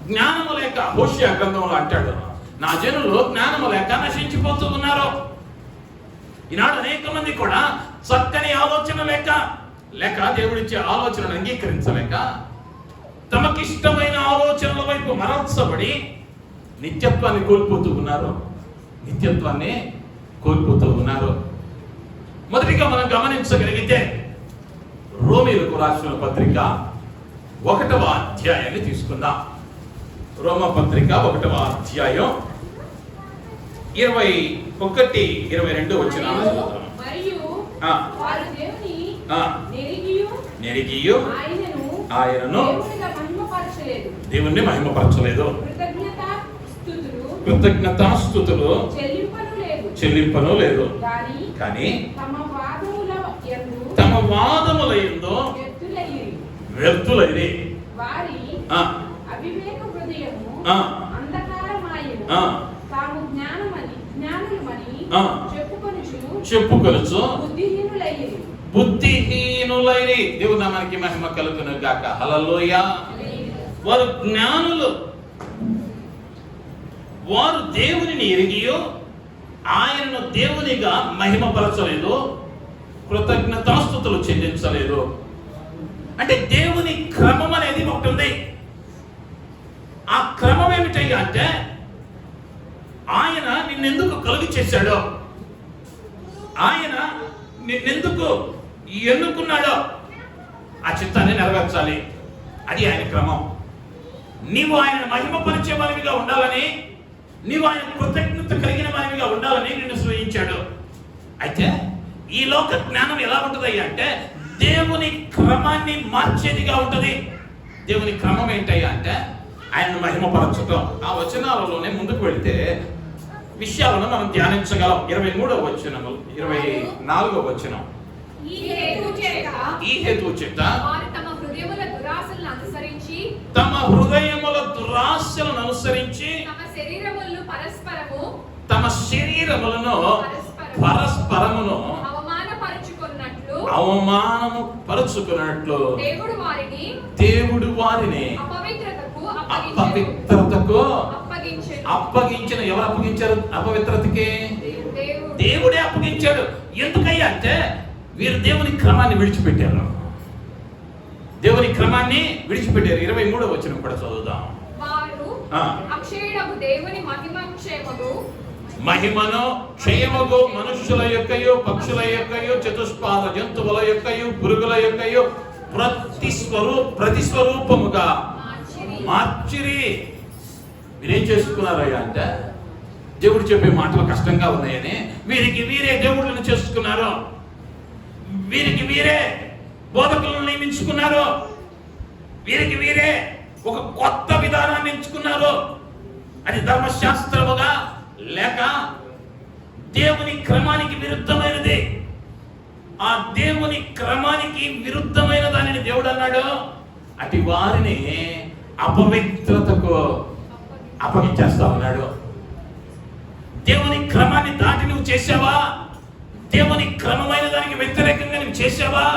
జ్ఞానము లేక, హోషేయ గ్రంథంలో అంటాడు, నా జనులు జ్ఞానము లేక నశించిపోతూ ఉన్నారు. ఈనాడు అనేక మంది కూడా చక్కని ఆలోచన లేక దేవుడిచ్చే ఆలోచనను అంగీకరించలేక తమకిష్టమైన ఆలోచనల వైపు మరల్చబడి నిత్యత్వాన్ని కోల్పోతూ ఉన్నారు. మొదటిగా మనం గమనించగలిగితే రోమీయులకు రాసిన పత్రిక 1వ అధ్యాయాన్ని తీసుకుందాం. రోమ పత్రిక 1వ అధ్యాయం 21, 22 వచనాలు చదువుతాం. నెరిగియు ఆయనను దేవుణ్ణి మహిమపరచలేదు, కృతజ్ఞతాస్తుతులు చెల్లింపను లేదు. కానీ తమ వాదముల యందు వ్యర్థులైరి, చెప్పుకొనుచు బుద్ధిహీనులైరి. దేవుని నామానికి మహిమ కలుగును గాక. హల్లెలూయా. వారు జ్ఞానులు, వారు దేవునిని ఎరిగియో ఆయనను దేవునిగా మహిమపరచలేదు, కృతజ్ఞతాస్తుతులు చెల్లించలేదు. అంటే దేవుని క్రమం అనేది ఒకటి ఉంది. ఆ క్రమం ఏమిటయ్యా అంటే ఆయన నిన్నెందుకు కలుగు చేశాడో, ఆయన నిన్నెందుకు ఎన్నుకున్నాడో ఆ చిత్తాన్ని నెరవేర్చాలి. అది ఆయన క్రమం. నీవు ఆయన మహిమపరిచే వారిగా ఉండాలని, నీవు ఆయన కృతజ్ఞత కలిగిన వారిగా ఉండాలని నిన్ను సృజించాడు. అయితే ఈ లోక జ్ఞానం ఎలా ఉంటుంది అంటే దేవుని క్రమాన్ని మార్చేదిగా ఉంటుంది. దేవుని క్రమం ఏంటయ్యా అంటే ఆయనను మహిమపరచటం. ఆ వచనాలలోనే ముందుకు వెళితే విషయాలను మనం ధ్యానించగలం. 23వ వచనము, 24వ వచనం. ఈ హేతు చేత తమ హృదయముల దురాశలను అనుసరించి తమ శరీరములను పరస్పరమును అవమానము పరుచుకున్నట్లు దేవుడు వారిని అపవిత్రతకు అప్పగించిన. ఎవరు అప్పగించారు అపవిత్రతకి? దేవుడే అప్పగించాడు. ఎందుకయ్యా అంటే వీరు దేవుని క్రమాన్ని విడిచిపెట్టారు. 23వ వచనం కూడా చదువుదాం. అక్షయుడగు దేవుని మహిమక్షేమము మహిమను క్షయమగు మనుష్యుల యొక్కయు పక్షుల యొక్కయు చతుష్పాద జంతువుల యొక్కయు పురుగుల యొక్కయు ప్రతిస్వరూపముగా మార్చిరి. మీరేం చేసుకున్నారయ్యా అంటే దేవుడు చెప్పే మాటలు కష్టంగా ఉన్నాయని వీరికి వీరే దేవుళ్ళని చేసుకున్నారు, వీరికి వీరే బోధకులను నియమించుకున్నారు, వీరికి వీరే ఒక కొత్త విధానాన్ని ఎంచుకున్నారు. అది ధర్మశాస్త్రముగా లేక దేవుని క్రమానికి విరుద్ధమైనది. ఆ దేవుని క్రమానికి విరుద్ధమైన దానిని దేవుడు అన్నాడు. అటు వారిని అపవిత్రతకు అప్పగించేస్తా ఉన్నాడు. దేవుని క్రమాన్ని దాటి నువ్వు చేసావా? దేవుని క్రమమైన దానికి వ్యతిరేకంగా నువ్వు చేసావా?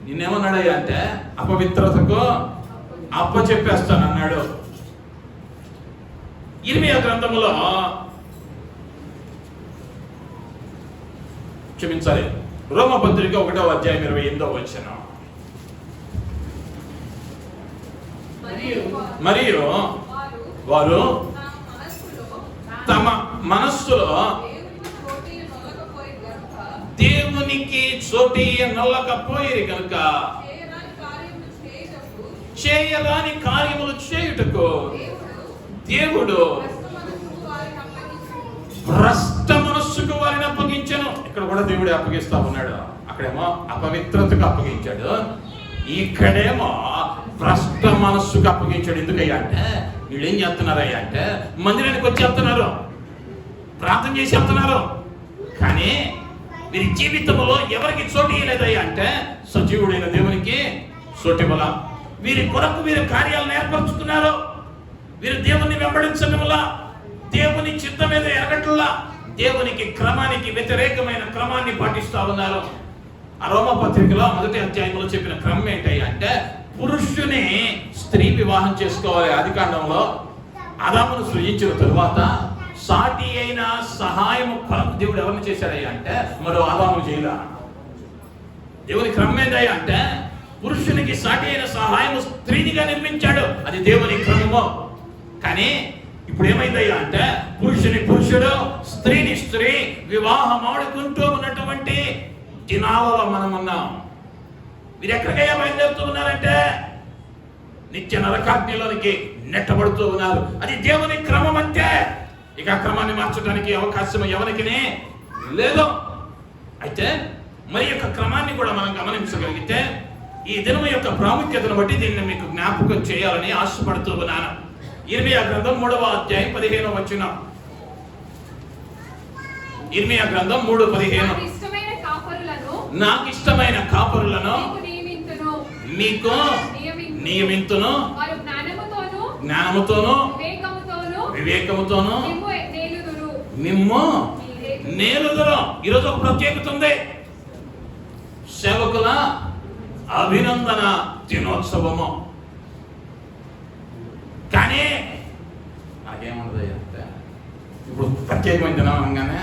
నిన్నేమన్నాడయ్యా అంటే అపవిత్రతకు అప్పచెప్పేస్తాను అన్నాడు. ఇర్మియా గ్రంథములో క్షమించాలి, రోమపత్రిక 1వ అధ్యాయం 28వ వచనం. మరియు వారు తమ మనస్సులో దేవునికి చోటి నొల్లకపోయేది కనుక చేయరాని కార్యములు చేయుటకు దేవుడు భ్రష్ట మనస్సుకు వారిని అప్పగించాను. ఇక్కడ కూడా దేవుడు అప్పగిస్తా ఉన్నాడు. అక్కడేమో అపవిత్రతకు అప్పగించాడు, ఇక్కడేమో భ్రష్ట మనస్సుకు అప్పగించాడు. ఎందుకయ్యా అంటే వీళ్ళు ఏం చేస్తున్నారయ్యా అంటే మందిరానికి వచ్చి వెళ్తున్నారు, ప్రార్థన చేసి వెళ్తున్నారు, కానీ వీరి జీవితంలో ఎవరికి చోటు ఇవ్వలేదయ్యా అంటే సజీవుడైన దేవునికి చోటు ఇవ్వాల. వీరి కొరకు వీరి కార్యాలను ఏర్పరచుకున్నారు. వీరు దేవుని వెంబడించడం వల్ల దేవుని చిత్తం మీద ఎరగట్లా దేవునికి క్రమానికి వ్యతిరేకమైన క్రమాన్ని పాటిస్తా ఉన్నారు. ఆ రోమపత్రికలో 1వ అధ్యాయంలో చెప్పిన క్రమం ఏంటయ్యా అంటే పురుషుని స్త్రీ వివాహం చేసుకోవాలి. ఆదికాండంలో ఆదామును సృజించిన తరువాత సాటి అయిన సహాయము కొరకు దేవుడు ఎవరిని చేశాడయ్యా అంటే మరో ఆదాము చేయలా. దేవుని క్రమం ఏంటయ్యా అంటే పురుషునికి సాటి అయిన సహాయము స్త్రీనిగా నిర్మించాడు. అది దేవుని క్రమము. కానీ ఇప్పుడు ఏమైందయ్యా అంటే పురుషుని పురుషుడు, స్త్రీని స్త్రీ వివాహం ఆడుకుంటూ ఉన్నటువంటి దినాలలో మనం ఉన్నాం. మీరు ఎక్కడికయ్యా బయలుదేరుతూ ఉన్నారంటే నిత్య నరకాగ్నిలోనికి నెట్టబడుతూ ఉన్నారు. అది దేవుని క్రమం అంటే ఇక క్రమాన్ని మార్చడానికి అవకాశం ఎవరికి లేదు. అయితే మరి యొక్క క్రమాన్ని కూడా మనం గమనించగలిగితే ఈ దినం యొక్క ప్రాముఖ్యతను బట్టి దీన్ని మీకు జ్ఞాపకం చేయాలని ఆశపడుతూ ఉన్నాను. ఇర్మియా గ్రంథం 3వ అధ్యాయం 15వ వచనం. ఇర్మియా గ్రంథం 3:15. నాకు ఇష్టమైన కాపరులను మీకు నియమింతును, జ్ఞానముతోను వివేకముతోను మిమ్ము నేలుదురు. ఈరోజు ఒక ప్రత్యేకత ఉంది. సేవకుల అభినందన దినోత్సవము. కానీ నాకేముండదు అంటే ఇప్పుడు ప్రత్యేకమైన దినం అనగానే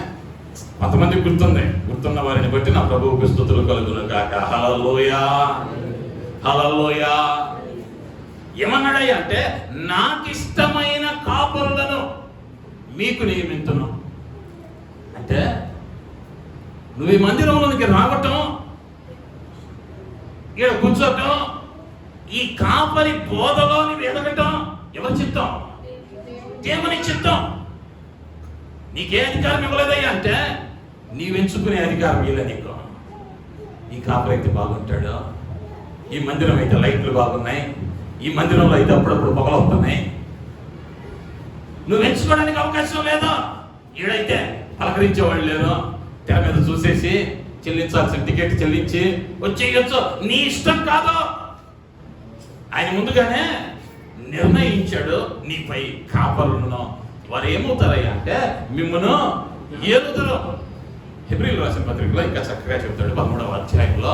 కొంతమంది గుర్తున్న వారిని బట్టి నా ప్రభువుకు స్తుతులు కలుగును గాక. హల్లెలూయా, హల్లెలూయా. ఏమన్నాడయ్యా అంటే నాకు ఇష్టమైన కాపరులను మీకు నియమింతును. అంటే నువ్వు ఈ మందిరంలోనికి రావటం, ఇక్కడ కూర్చోటం, ఈ కాపరి బోధలో నువ్వు ఎదగటం ఎవరి చిత్తం? దేవుని చిత్తం. నీకే అధికారం ఇవ్వలేదయ్యా అంటే నీవెంచుకునే అధికారం ఇలా నీకు. ఈ కాపరి అయితే బాగుంటాడు, ఈ మందిరం అయితే లైట్లు బాగున్నాయి, ఈ మందిరంలో అయితే అప్పుడప్పుడు పొగలవుతున్నాయి. నువ్వు ఎంచుకోవడానికి అవకాశం లేదు. ఈడైతే పలకరించేవాళ్ళు లేదు, తెర మీద చూసేసి చెల్లించాల్సిన టికెట్ చెల్లించి వచ్చేయచ్చు. నీ ఇష్టం కాదు. ఆయన ముందుగానే నిర్ణయించాడు నీపై కాపరులను. వారు ఏమవుతారయ్యా అంటే మిమ్మను ఏలుదురు. హెబ్రీయులకు రాసిన పత్రికలో ఇంకా చక్కగా చెప్తాడు 13వ అధ్యాయంలో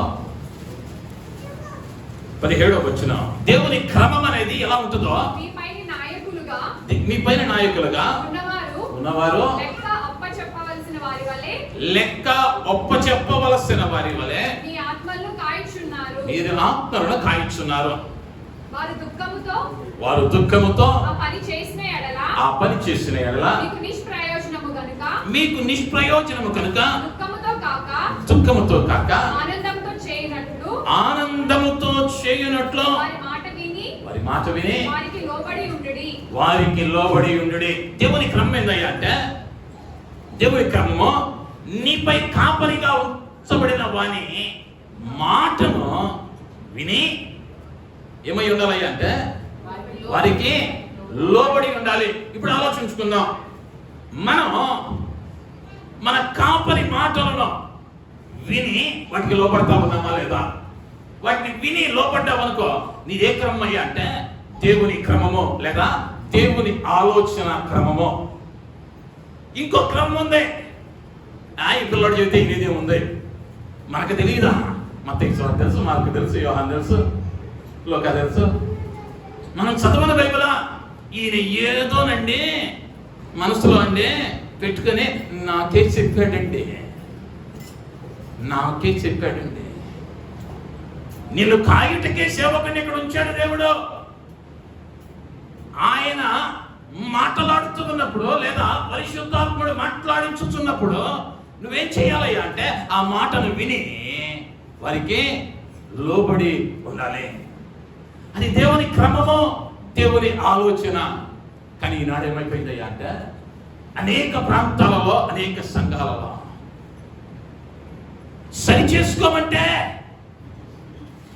17వ వచనం. దేవుని క్రమం అనేది ఎలా ఉంటుందో మీ పైన నాయకులుగా ఉన్నవారు లెక్క ఒప్పచెప్పవలసిన వారి వలె మీరు ఆత్మలను కాయించున్నారు. వారు దుఃఖముతో పని చేసిన ఎడల మీకు నిష్ప్రయోజనము గనుక మీకు నిష్ప్రయోజనము కనుక దుఃఖముతో కాక ఆనందంతో ఆనందముతో చేయునట్లు వారి మాట విని వారికి లోబడి ఉండుడి. దేవుని క్రమం ఏందయ్యా అంటే, దేవుని క్రమము నీపై కాపరిగా ఉంచబడిన వాని మాటను విని ఏమై ఉండాలయ్యా అంటే వారికి లోబడి ఉండాలి. ఇప్పుడు ఆలోచించుకుందాం, మనం మన కాపరి మాటలను విని వాటికి లోపడతా ఉన్నామా లేదా? వాటిని విని లోపడ్డామనుకో, నీదే క్రమం అయ్యా అంటే దేవుని క్రమము లేదా దేవుని ఆలోచన క్రమము. ఇంకో క్రమం ఉంది. ఈ పిల్లడు చెబితే ఇదే ఉంది, మనకు తెలియదా? మత్తయి తెలుసు, మార్కు తెలుసు, యోహాను తెలుసు, లోకా తెలుసు. మనం చదవని బైబిలా? ఈయన ఏదోనండి మనసులో అండి పెట్టుకొని నాకే చెప్పాడండి. నిన్ను కాయుటకే సేవకుని ఇక్కడ ఉంచాడు దేవుడు. ఆయన మాట్లాడుతున్నప్పుడు లేదా పరిశుద్ధాత్ముడు మాట్లాడించుతున్నప్పుడు నువ్వేం చేయాలయ్యా అంటే ఆ మాటను విని వారికి లోబడి ఉండాలి. అది దేవుని క్రమము, దేవుని ఆలోచన. కానీ ఈనాడు ఏమైపోయిందయ్యా అంటే అనేక ప్రాంతాలలో, అనేక సంఘాలలో సరి చేసుకోమంటే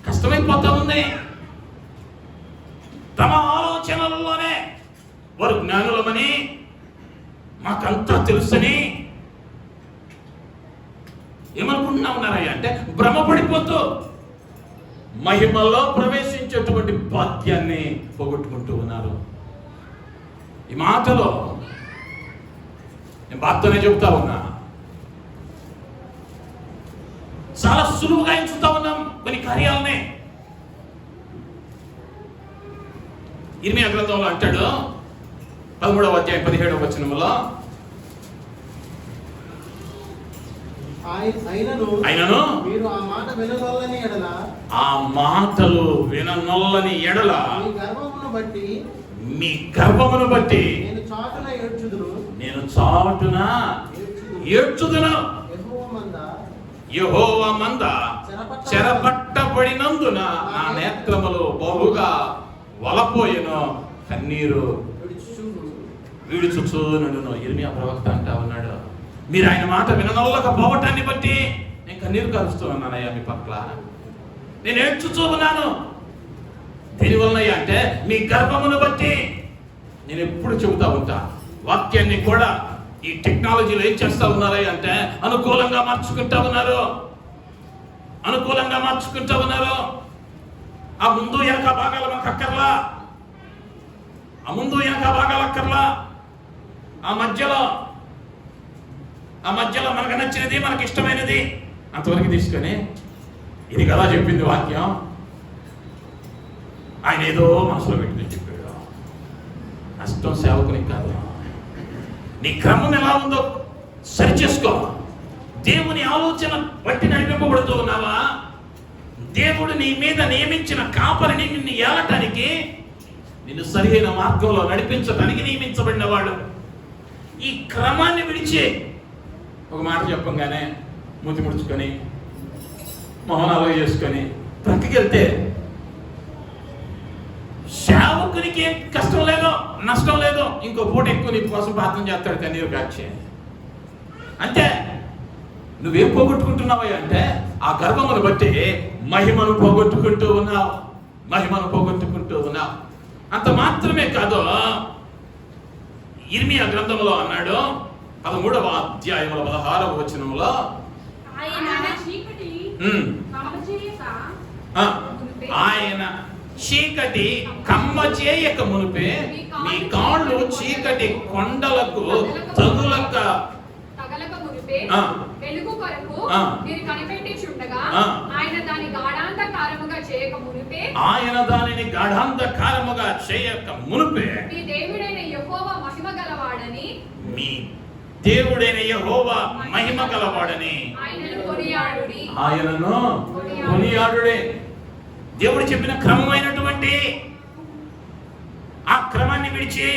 కష్టమైపోతా ఉంది. తమ ఆలోచనలలోనే వారు జ్ఞానులమని, మాకంతా తెలుసని ఏమనుకుంటున్నా ఉన్నారయ్యా అంటే భ్రమపడిపోతూ మహిమలో ప్రవేశించేటువంటి భాగ్యాన్ని పోగొట్టుకుంటూ ఉన్నారు. ఈ మాటలో నేను బాధతోనే చెబుతా ఉన్నా, చాలా సులువుగా ఎంచుతా ఉన్నాం కొన్ని కార్యాలనే. ఇర్మియా గ్రంథంలో అంటాడు 13వ అధ్యాయం 17వ వచనములో, అయినను మీరు ఆ మాట విననొల్లని ఎడల, ఆ మాటలు విననొల్లని ఎడల మీ గర్వమును బట్టి నేను చాటున ఏడ్చుదును. యెహోవా మంద చెరపట్టబడినందున నా నేత్రములు బహుగా వలపోయెను, కన్నీరు విడుచుచునుండును. ఇర్మియా ప్రవక్త అంటా ఉన్నాడు, మీరు ఆయన మాట విననొల్లకపోవటాన్ని బట్టి నేను కన్నీరు కలుస్తూ ఉన్నానయ్యా, మీ పట్ల నేను ఏడ్చుచూ ఉన్నాను. దీనివల్లయ్యా అంటే మీ గర్భమును బట్టి. నేను ఎప్పుడు చెబుతా ఉంటా, వాక్యాన్ని కూడా ఈ టెక్నాలజీలో ఏం చేస్తా ఉన్నారయ్యా అంటే అనుకూలంగా మార్చుకుంటా ఉన్నారు. ఆ ముందు వెనక భాగాలు మనకు అక్కర్లా, ఆ మధ్యలో మనకు నచ్చినది, మనకి ఇష్టమైనది అంతవరకు తీసుకొని ఇది కదా చెప్పింది వాక్యం, ఆయన ఏదో మనసులో పెట్టుకుని చెప్పాడు. నష్టం సేవకుని కాదు. నీ క్రమం ఎలా ఉందో సరిచేసుకో. దేవుని ఆలోచన బట్టి నడిపింపబడుతూ ఉన్నావా? దేవుడు నీ మీద నియమించిన కాపరిని నిన్ను ఏలటానికి, నిన్ను సరైన మార్గంలో నడిపించడానికి నియమించబడిన వాడు. ఈ క్రమాన్ని విడిచి ఒక మాట చెప్పంగానే మూతి ముడుచుకొని మౌనాలు చేసుకొని ప్రతికెళ్తే సేవకునికి ఏం కష్టం లేదో, నష్టం లేదో, ఇంకో పూట ఎక్కువ నీ కోసం ప్రార్థన చేస్తాడు, కన్నీరు కాచి. అంతే. నువ్వేం పోగొట్టుకుంటున్నావా అంటే ఆ గర్భమును బట్టి మహిమను పోగొట్టుకుంటూ ఉన్నావు. అంత మాత్రమే కాదు, ఇర్మియా గ్రంథంలో అన్నాడు 13వ అధ్యాయంలో 16వ వచనంలో, ఆయన చీకటి కమ్మ చేయక మునిపే మీ కాళ్ళు చీకటి కొండలకు తగులక వెలుగు కొరకు మీరు కనిపెట్టిచుండగా ఆయన దానిని గాఢాంధకారముగా చేయక మునిపే మీ దేవుడైన యెహోవా మహిమ గలవాడని ఆయనను కొనియాడుడే. దేవుడు చెప్పిన క్రమమైనటువంటి ఆ క్రమాన్ని విడిచి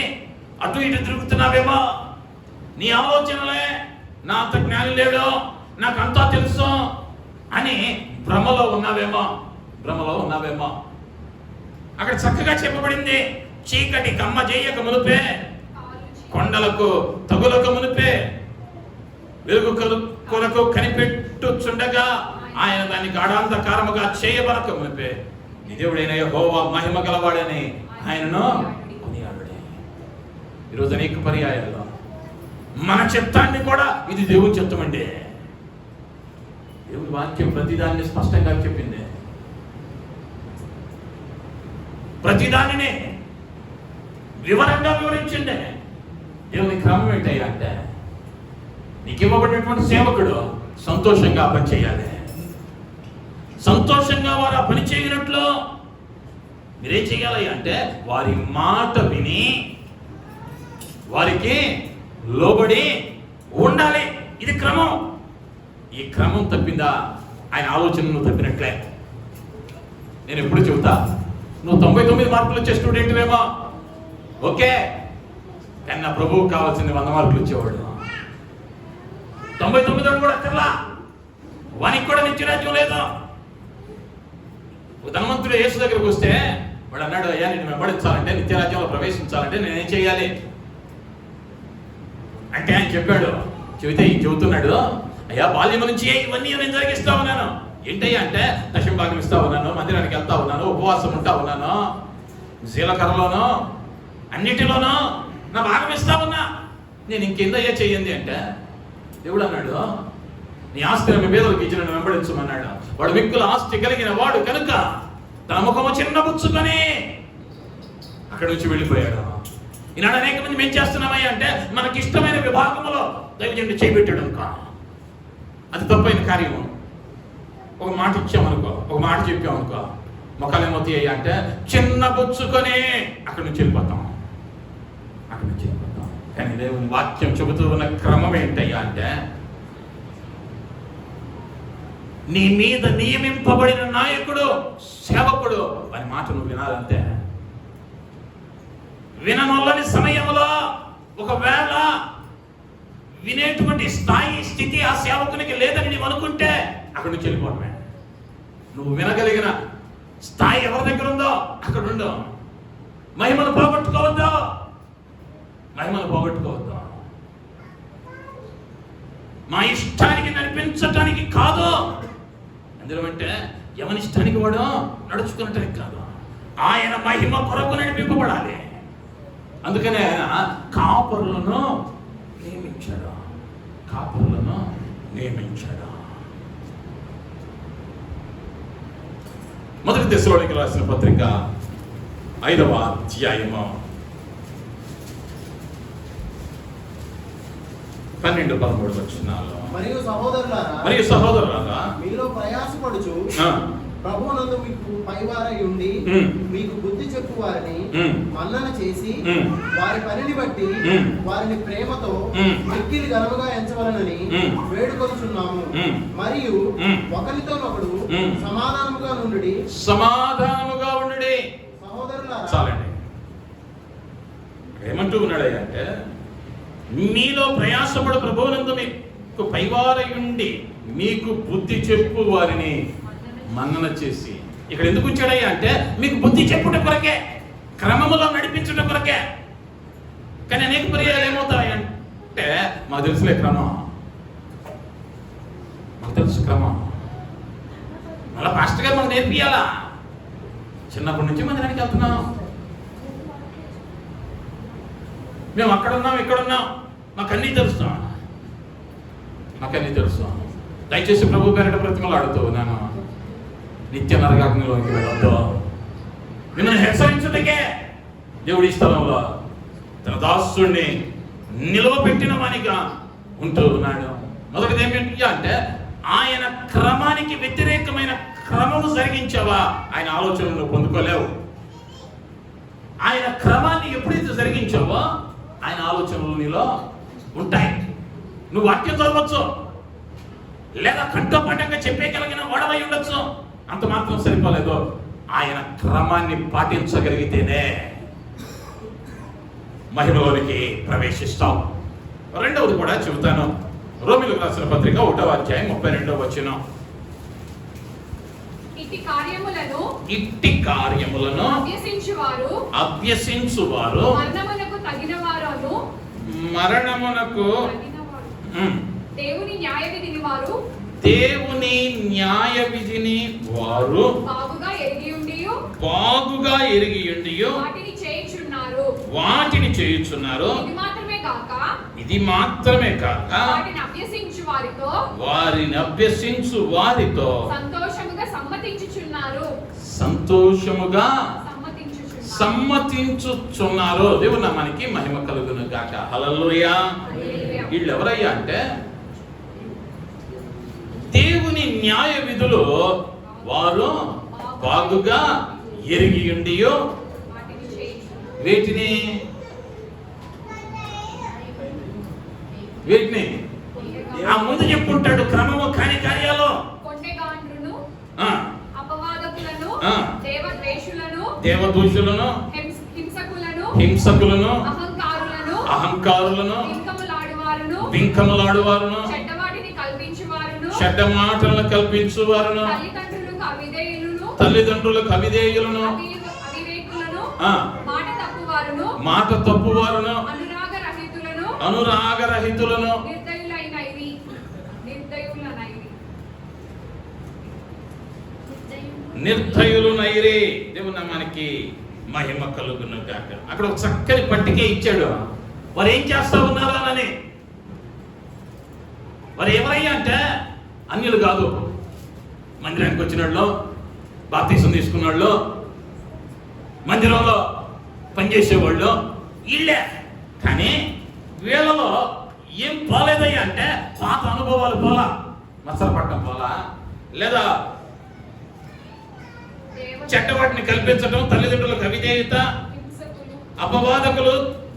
అటు ఇటు తిరుగుతున్నావేమో, నీ ఆలోచనలే, నా అంత జ్ఞానం లేడు, నాకు అంతా తెలుసు అని భ్రమలో ఉన్నావేమో. అక్కడ చక్కగా చెప్పబడింది, చీకటి కమ్మ చేయక మునిపే, కొండలకు తగులకు మునిపే, వెలుగు కొరకు కనిపెట్టుచుండగా ఆయన దాన్ని గాఢాంధకారముగా చేయబడక మునిపే, నీ దేవుడైన యెహోవా మహిమ గలవాడని ఆయనను కొనియాడుడే. ఈరోజు అనేక పర్యాయాల్లో మన చిత్తాన్ని కూడా ఇది దేవుని చిత్తం అండి. దేవుని వాక్యం ప్రతిదాన్ని స్పష్టంగా చెప్పింది. ప్రతిదానిని వివరంగా వివరించింది. దేవుని క్రమం ఏంటయ్యా అంటే, నీకు ఇవ్వబడినటువంటి సేవకుడు సంతోషంగా పని చేయాలి. సంతోషంగా వారు ఆ పని చేయనట్లు మీరేం చేయాలి అంటే, వారి మాట విని వారికి లోబడి ఉండాలి. ఇది క్రమం. ఈ క్రమం తప్పిందా ఆయన ఆలోచనను తప్పినట్లే. నేను ఎప్పుడు చెబుతా, నువ్వు 99 మార్కులు వచ్చే స్టూడెంట్వేమో, ఓకే, కానీ నా ప్రభువుకు కావాల్సింది 100 మార్కులు ఇచ్చేవాడు. 99 కూడా అక్కర్లా, వానికి కూడా నిత్యరాజ్యం లేదు. ధనవంతుడు యేసు దగ్గరకు వస్తే వాడు అన్నాడు, అయ్యా నేను వెంబడించాలంటే, నిత్యరాజ్యంలో ప్రవేశించాలంటే నేనేం చేయాలి అంటే ఆయన చెప్పాడు. చెబుతున్నాడు, అయ్యా బాల్యం నుంచి ఇవన్నీ నేను జరిగిస్తా ఉన్నాను. ఏంటయ్యా అంటే, దశమ భాగం ఇస్తా ఉన్నాను, మందిరానికి వెళ్తా ఉన్నాను, ఉపవాసం ఉంటా ఉన్నాను, జీలకర్రలోనూ అన్నిటిలోనూ నా భాగం ఇస్తా ఉన్నా, నేను ఇంకేందయ్యా చెయ్యండి అంటే, దేవుడు అన్నాడు, నీ ఆస్తి మీ పేదలకు ఇచ్చి నన్ను వెంబడించమన్నాడు. వాడు మిక్కుల ఆస్తి కలిగిన వాడు కనుక తన ముఖము చిన్నబుచ్చుకొని అక్కడి నుంచి వెళ్ళిపోయాడు. ఈనాడు అనేక మంది మేము చేస్తున్నామయ్యా అంటే, మనకి ఇష్టమైన విభాగంలో దైవజనుడు చేయబెట్టాడు అనుకో, అది తప్పైన కార్యము. ఒక మాట ఇచ్చామనుకో, ఒక మాట చెప్పామనుకో, ముఖాలు ఏమవుతాయి అయ్యా అంటే, చిన్నబుచ్చుకొని అక్కడి నుంచి వెళ్ళిపోతాం. కానీ దేవుని వాక్యం చెబుతూ ఉన్న క్రమం ఏంటయ్యా అంటే, నీ మీద నియమింపబడిన నాయకుడు, సేవకుడు వారి మాట నువ్వు వినాలంటే, విననొల్లని సమయంలో ఒకవేళ వినేటువంటి స్థితి ఆ సేవకునికి లేదని నీవు అనుకుంటే అక్కడి నుంచి వెళ్ళిపోవడమే. నువ్వు వినగలిగిన స్థాయి ఎవరి దగ్గర ఉందో అక్కడ ఉండు. మహిమను పోగొట్టుకోవద్దు. మా ఇష్టానికి నడిపించటానికి కాదు. అందులో అంటే ఎవరి ఇష్టానికి వాడు నడుచుకున్నటానికి కాదు, ఆయన మహిమ కొరకు నడిపింపబడాలి. అందుకనే ఆయన కాపరులను నియమించాడు. మొదటి దశలోనికి రాసిన పత్రిక 5వ అధ్యాయము 12-13 వచనాలు. మరియు సహోదరులారా, మీలో ప్రయాసపడుచు ప్రభువునందు మీకు పైవారై ఉండి మీకు బుద్ధి చెప్పు వారిని మన్నన చేసి వారి పనిని బట్టి వారిని ప్రేమతో మిక్కిలి ఘనముగా ఎంచవలనని వేడుకొనుచున్నాము. మరియు ఒకరితోనొకడు సమాధానముగా నుండి సహోదరులారా. చాలండి. ఏమంటూ ఉన్నాడు అంటే, మీలో ప్రయాసపడు ప్రభువునందు మీకు పైవారై ఉండి మీకు బుద్ధి చెప్పు వారిని మన్నన చేసి. ఇక్కడ ఎందుకు వచ్చాడయ్యా అంటే, మీకు బుద్ధి చెప్పుట కొరకే, క్రమములో నడిపించుట కొరకే. కానీ అనేక పర్యాలు ఏమవుతాయంటే, మాకు తెలుసులే క్రమం, మాకు తెలుసు క్రమం, మళ్ళీ పాస్టర్ గారు మాకు నేర్పియాలా. చిన్నప్పటి నుంచి మందిరానికి వెళ్తున్నాం, మేము అక్కడున్నాం ఇక్కడున్నాం, మాకు అన్నీ తెలుసు. దయచేసి ప్రభు పేరిట ప్రతిమలాడుతూ ఉన్నాను, నిత్య నరకాగ్నిలోకి వెళ్ళొద్దు. నిన్ను హెచ్చరించుటకే దేవుడి స్థలంలో తన దాసుడిని నిలవబెట్టిన వానిగా ఉంటూ ఉన్నాడు. మొదటిది ఏమిటి అంటే, ఆయన క్రమానికి వ్యతిరేకమైన క్రమము జరిగించావా ఆయన ఆలోచనలు పొందుకోలేవు. ఆయన క్రమాన్ని ఎప్పుడైతే జరిగించావో ఆయన ఆలోచనలు నీలో ఉంటాయి. నువ్వు వాక్యం చదవచ్చు, లేదా కంఠోపటంగా చెప్పేయగలిగిన వాడవై ఉండొచ్చు, అంత మాత్రం సరిపోలేదు. ఆయన క్రమాన్ని పాటించగలిగితేనే మహిమలోనికి ప్రవేశిస్తాం. రెండవది కూడా చెబుతాను. రోమీయులకు రాసిన పత్రిక 1వ అధ్యాయం 32వ వచనం. ఇట్టి కార్యములను అభ్యసించువారు మరణమునకు దేవుని న్యాయ విధిని వారు బాగుగా ఎరిగి ఉండియు వాటిని చేయుచున్నారు. ఇది మాత్రమే కాక వారిని అభ్యసించు వారితో సంతోషముగా సమ్మతించుచున్నారు. దేవుని నామానికి మహిమ కలుగును గాక. హల్లెలూయా. వీళ్ళు ఎవరయ్యా అంటే దేవుని న్యాయ విధులు వారు బాగుగా ఎరిగి ఉండియో వేటిని ఆ ముందు చెప్పుంటాడు క్రమము కాని కార్యాలు దేవదూషులను హింసకులను అహంకారులను వింకములాడువారును చెడ్డ మాటలను కల్పించువారును తల్లిదండ్రులకు అవిధేయులను మాట తప్పువారును అనురాగరహితులను నిర్దయులునైరే. దేవుని నామానికి మహిమ కలుగును గాక. అక్కడ ఒక చక్కని పట్టికే ఇచ్చాడు. వారు ఏం చేస్తా ఉన్నారు అని. వారు ఎవరయ్యా అంటే అన్యులు కాదు. మందిరానికి వచ్చిన వాళ్ళు, బాప్తీసం తీసుకున్న వాళ్ళు, మందిరంలో పనిచేసేవాళ్ళు వీళ్ళే. కానీ వీళ్ళలో ఏం పోలేదయ్యా అంటే పాత అనుభవాలు పోలా, మత్సరపట్టం పోలా, లేదా చెడ్డవాటిని కల్పించడం, తల్లిదండ్రులకు అవిధేయత, అపవాదకులు,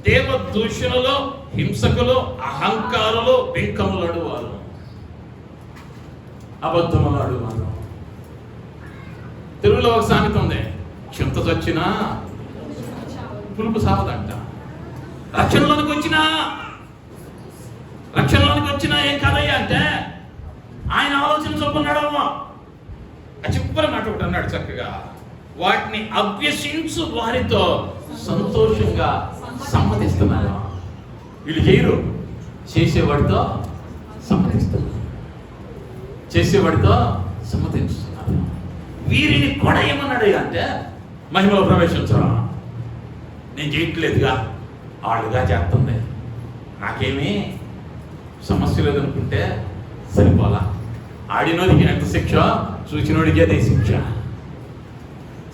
దేవదూషణులు, హింసకులు, అహంకారులు, బింకములాడు వారు, అబద్ధములాడు వారు. తెలుగులో ఒక సామెత ఉంది, చింత చచ్చినా పులుపు సావదంట. రక్షణలోనికి వచ్చినా ఏం కాదయ్యా అంటే ఆయన ఆలోచన చొప్పున్నాడమ్మా. చివరి మాట ఒకటి అన్నాడు చక్కగా, వాటిని అభ్యసించు వారితో సంతోషంగా సమ్మతిస్తున్నాను. వీళ్ళు చేయరు, చేసేవాడితో సమ్మతిస్తున్నారు, చేసేవాడితో సమ్మతిస్తున్నారు. వీరిని కూడా ఏమన్నాడు అంటే మహిమలో ప్రవేశించరా, నేను చేయట్లేదుగా, ఆడుగా చేస్తుంది, నాకేమీ సమస్య లేదనుకుంటే సరిపోలా. ఆడినోడికి ఎంత శిక్ష, చూచినోడికి అదే శిక్ష.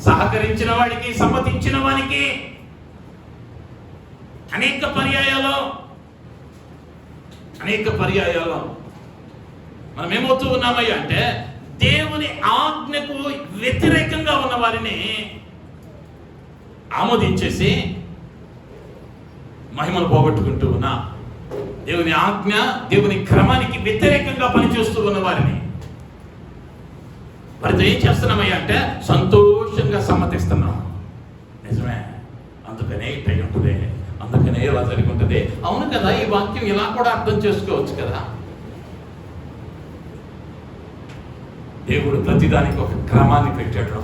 సహకరించిన వాడికి, సమ్మతించిన వానికి అనేక పర్యాయాలు మనం ఏమవుతూ ఉన్నామయ్యా అంటే దేవుని ఆజ్ఞకు వ్యతిరేకంగా ఉన్న వారిని ఆమోదించేసి మహిమను పోగొట్టుకుంటూ ఉన్నా. దేవుని ఆజ్ఞ, దేవుని క్రమానికి వ్యతిరేకంగా పనిచేస్తూ ఉన్న వారిని వారితో ఏం చేస్తున్నామయ్యా అంటే సంతోషంగా సమ్మతిస్తున్నాం. నిజమే, అందుకనే ఇట్లా ఉంటుంది, అందుకనే ఇలా జరిగి ఉంటుంది. అవును కదా, ఈ వాక్యం ఇలా కూడా అర్థం చేసుకోవచ్చు కదా. దేవుడు ప్రతిదానికి ఒక క్రమాన్ని పెట్టాడు.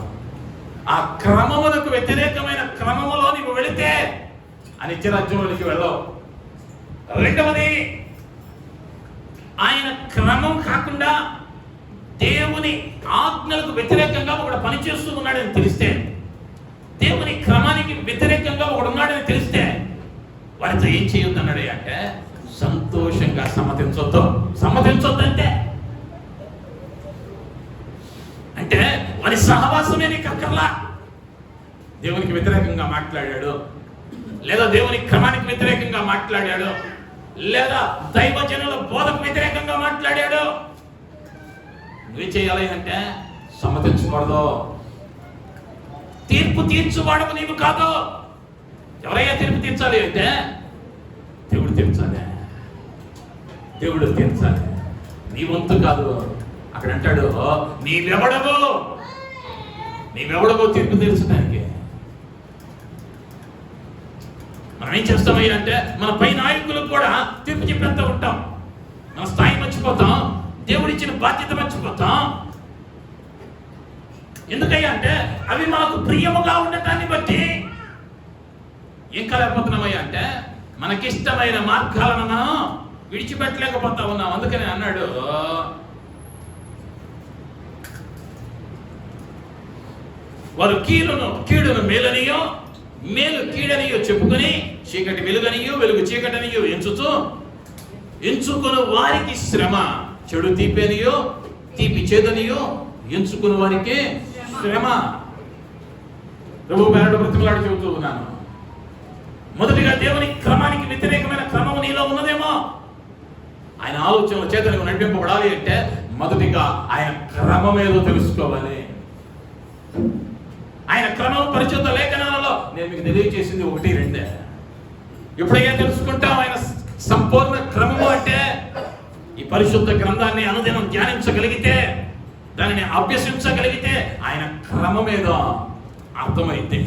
ఆ క్రమములకు వ్యతిరేకమైన క్రమములో నీవు వెళితే అనిత్యరాజ్యంలోనికి వెళ్ళవు. రెండవది, ఆయన క్రమం కాకుండా దేవుని ఆజ్ఞలకు వ్యతిరేకంగా ఒకడు పనిచేస్తూ ఉన్నాడని తెలిస్తే, దేవుని క్రమానికి వ్యతిరేకంగా ఒకడు ఉన్నాడని తెలిస్తే వారితో ఏం చేయొద్దు అన్నాడు అంటే సంతోషంగా సమ్మతించొద్దంటే అంటే వారి సహవాసమే నీకు అక్కర్లా. దేవునికి వ్యతిరేకంగా మాట్లాడాడు, లేదా దేవుని క్రమానికి వ్యతిరేకంగా మాట్లాడాడు, లేదా దైవజనుల బోధకు వ్యతిరేకంగా మాట్లాడాడు, నువ్వు చేయాలి అంటే సమ్మతించకూడదు. తీర్పు తీర్చువాడము నీవు కాదు. ఎవరయ్యా తీర్పు తీర్చాలి అంటే దేవుడు తీర్చాలి, నీ వంతు కాదు. అక్కడ అంటాడు, నీవెవడవో తీర్పు తీర్చడానికి. మన మనం ఏం చేస్తామయ్యా అంటే మన పై నాయకులకు కూడా తీర్పు చెప్పేస్తూ ఉంటాం. మన స్థాయి మర్చిపోతాం, దేవుడిచ్చిన బాధ్యత మర్చిపోతాం. ఎందుకయ్యా అంటే అవి మనకు ప్రియముగా ఉండటాన్ని బట్టి ఏం కలగపోతున్నామయ్యా అంటే మనకిష్టమైన మార్గాలను మనం విడిచిపెట్టలేకపోతా ఉన్నాం. అందుకని అన్నాడు, వారు కీడును మేలనియో మేలు కీడనియో చెప్పుకొని చీకటి వెలుగనియో వెలుగు చీకటనియో ఎంచుకుని వారికి శ్రమ, చెడు తీపేనియో తీపి చేదనియో ఎంచుకుని వారికి శ్రమ. ప్రభు పేరట బ్రతిమలాడి చెబుతూ ఉన్నాను. మొదటిగా దేవుని క్రమానికి వ్యతిరేకమైన క్రమం నీలో ఉన్నదేమో. ఆయన ఆలోచనల చేత నువ్వు నడిపింపబడాలి అంటే మొదటిగా ఆయన క్రమం ఏదో తెలుసుకోవాలి. ఆయన క్రమం పరిశుద్ధ లేఖనాలలో నేను మీకు తెలియజేసింది 1-2. ఎప్పుడైనా తెలుసుకుంటాం ఆయన సంపూర్ణ క్రమము అంటే ఈ పరిశుద్ధ గ్రంథాన్ని అనుదినం ధ్యానించగలిగితే, దానిని అభ్యసించగలిగితే ఆయన క్రమం ఏదో అర్థమైతే,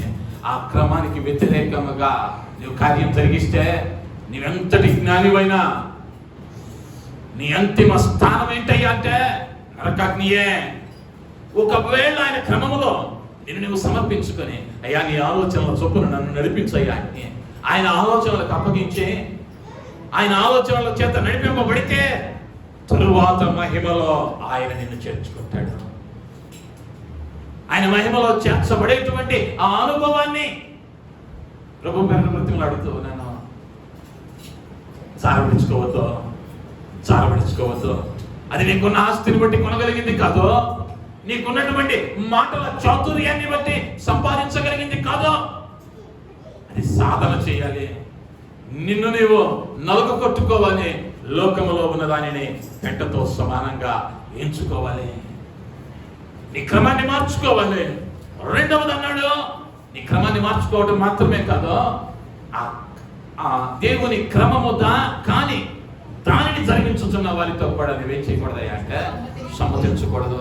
ఆ క్రమానికి వ్యతిరేకముగా నువ్వు కార్యం జరిగిస్తే నీవెంతటి జ్ఞానివైనా నీ అంతిమ స్థానం ఏంటయ్యా అంటే నరకాగ్నియే. ఒకవేళ ఆయన క్రమములో నిన్ను నువ్వు సమర్పించుకొని అయ్యా నీ ఆలోచనల చొప్పున నన్ను నడిపించయ్యా అని ఆయన ఆలోచనలకు అప్పగించి ఆయన ఆలోచనల చేత నడిపింపబడితే తరువాత మహిమలో ఆయన నిన్ను చేర్చుకుంటాడు. ఆయన మహిమలో చేర్చబడేటువంటి ఆ అనుభవాన్ని ప్రభు పేరు బ్రతిమలాడుతూ నేను చారబడించుకోవద్దు. అది నీకున్న ఆస్తిని బట్టి కొనగలిగింది కాదు, నీకున్నటువంటి మాటల చాతుర్యాన్ని బట్టి సంపాదించగలిగింది కాదు. అది సాధన చేయాలి. నిన్ను నీవు నలుగు కొట్టుకోవాలి. లోకములో ఉన్న దానిని పెంటతో సమానంగా ఎంచుకోవాలి. నీ క్రమాన్ని మార్చుకోవాలి. రెండవది అన్నాడు, నీ క్రమాన్ని మార్చుకోవడం మాత్రమే కాదు, ఆ దేవుని క్రమము కానీ దానిని జరిగించుతున్న వారితో కూడా నువ్వేం చేయకూడదు అంటే సమ్మతించకూడదు.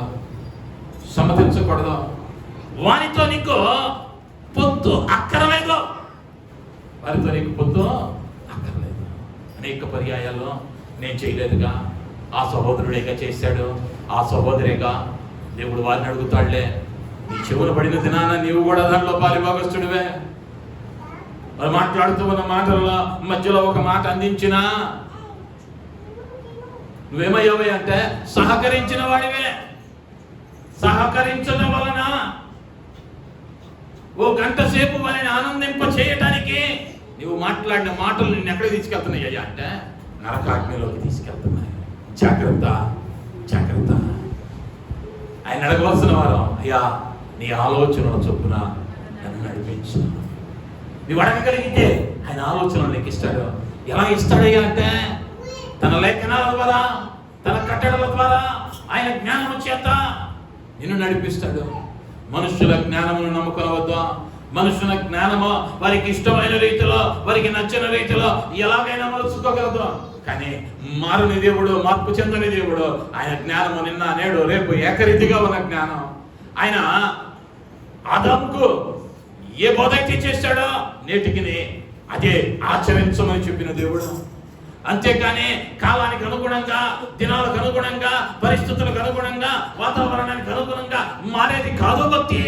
వారితో నీకు పొత్తు అక్కర్లేదు. వారితో నీకు పొత్తు అక్కర్లేదు. అనేక పర్యాయాల్లో నేను చేయలేదుగా, ఆ సహోదరుడేగా చేశాడు, ఆ సహోదరేగా, దేవుడు వారిని అడుగుతాడులే. నీ చెవులు పడిన దినాన నీవు కూడా దాంట్లో పాలిభాగస్తుడివే. మరి మాట్లాడుతూ ఉన్న మాటల్లో మధ్యలో ఒక మాట అందించినా నువ్వేమయ్యావే అంటే సహకరించిన వాడివే. సహకరించడం వలన ఓ గంట సేపు వారిని ఆనందింప చేయటానికి నువ్వు మాట్లాడిన మాటలు నిన్ను ఎక్కడ తీసుకెళ్తున్నాయ్యా అంటే నరకాగ్నిలోకి తీసుకెళ్తున్నాయి. జాగ్రత్త. ఆయన అడగవలసిన వారు, అయ్యా నీ ఆలోచనల చొప్పున నన్ను నడిపించు. నువ్వు అడగగలిగితే ఆయన ఆలోచనలు నీకు ఇస్తాడు. ఎలా ఇస్తాడయ్యా అంటే తన లేఖనాల ద్వారా, తన కట్టడల ద్వారా, ఆయన జ్ఞానము చేత నిన్ను నడిపిస్తాడు. మనుషుల జ్ఞానమును నమ్ముకోవద్దు. మనుషుల జ్ఞానము వారికి ఇష్టమైన రీతిలో, వారికి నచ్చిన రీతిలో ఎలాగైనా మలుచుకోగలదు. కానీ మారుని దేవుడు, మార్పు చెందని దేవుడు. ఆయన జ్ఞానము నిన్న నేడు రేపు ఏకరీతిగా ఉన్న జ్ఞానం. ఆయన ఆదాముకు ఏ బోధ అయితే చేశాడో నేటికి అదే ఆచరించమని చెప్పిన దేవుడు. అంతేకాని కాలానికి అనుగుణంగా, దినాలకు అనుగుణంగా, పరిస్థితులకు అనుగుణంగా, వాతావరణానికి అనుగుణంగా మారేది కాదు భక్తి.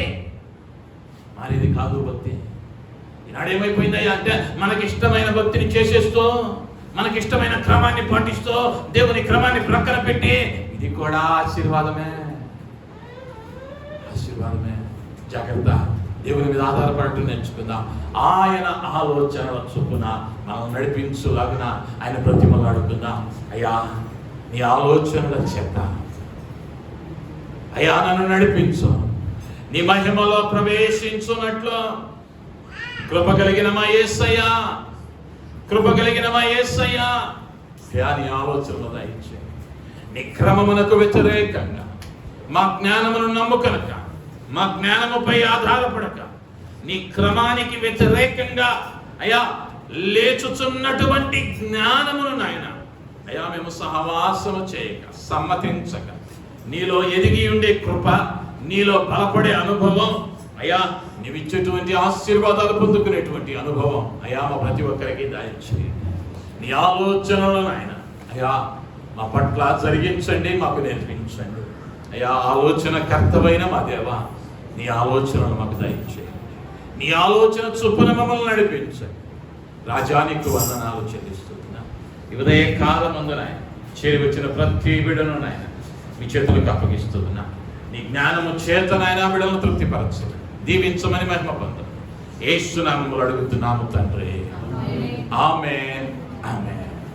ఈనాడు ఏమైపోయిందయ్యా అంటే మనకిష్టమైన భక్తిని చేసేస్తూ, మనకిష్టమైన క్రమాన్ని పాటిస్తూ, దేవుని క్రమాన్ని ప్రక్కన పెట్టి ఇది కూడా ఆశీర్వాదమే. జాగ్రత్త. దేవుని మీద ఆధారపడటం నేర్చుకుందాం. ఆయన ఆలోచనల చొప్పున మనం నడిపించులాగున ఆయన ప్రతిమలు అడుగుకుందాం. అయ్యా నీ ఆలోచనల చేత అయ్యా నన్ను నడిపించు, నీ మహిమలో ప్రవేశించున్నట్లు కృప కలిగిన మా యేసయ్యా నీ ఆలోచనలు దయచే. నీ క్రమమునకు వ్యతిరేకంగా మా జ్ఞానమును నమ్ముకనక, మా జ్ఞానముపై ఆధారపడక, నీ క్రమానికి వ్యతిరేకంగా అయ్యా లేచుచున్నటువంటి జ్ఞానమును నాయన అయ్యా మేము సహవాసము చేయక, సమ్మతించక, నీలో ఎదిగి ఉండే కృప, నీలో బలపడే అనుభవం, అయ్యా నీవిచ్చేటువంటి ఆశీర్వాదాలు పొందుకునేటువంటి అనుభవం అయా మా ప్రతి ఒక్కరికి దయచేయి. నీ ఆలోచనలను ఆయన అయా మా పట్ల జరిగించండి, మాకు నేర్పించండి. అయా ఆలోచన కర్తవైన మా దేవా, నీ ఆలోచనలు మాకు దయచేయి. నీ ఆలోచన చొప్పున మమ్మల్ని నడిపించండి. రాజానికి వందనాలు చెల్లిస్తున్నా. ఈ ఉదయ కాలమందున చేరి వచ్చిన ప్రతి బిడ్డను నాయన మీ చేతులకు అప్పగిస్తున్నా. నీ జ్ఞానము చేత నాయన బిడ్డలను తృప్తిపరచండి, దీవించమని మహిమ పొందం. యేసు నామములో అడుగుతున్నాము తండ్రి. ఆమేన్, ఆమేన్.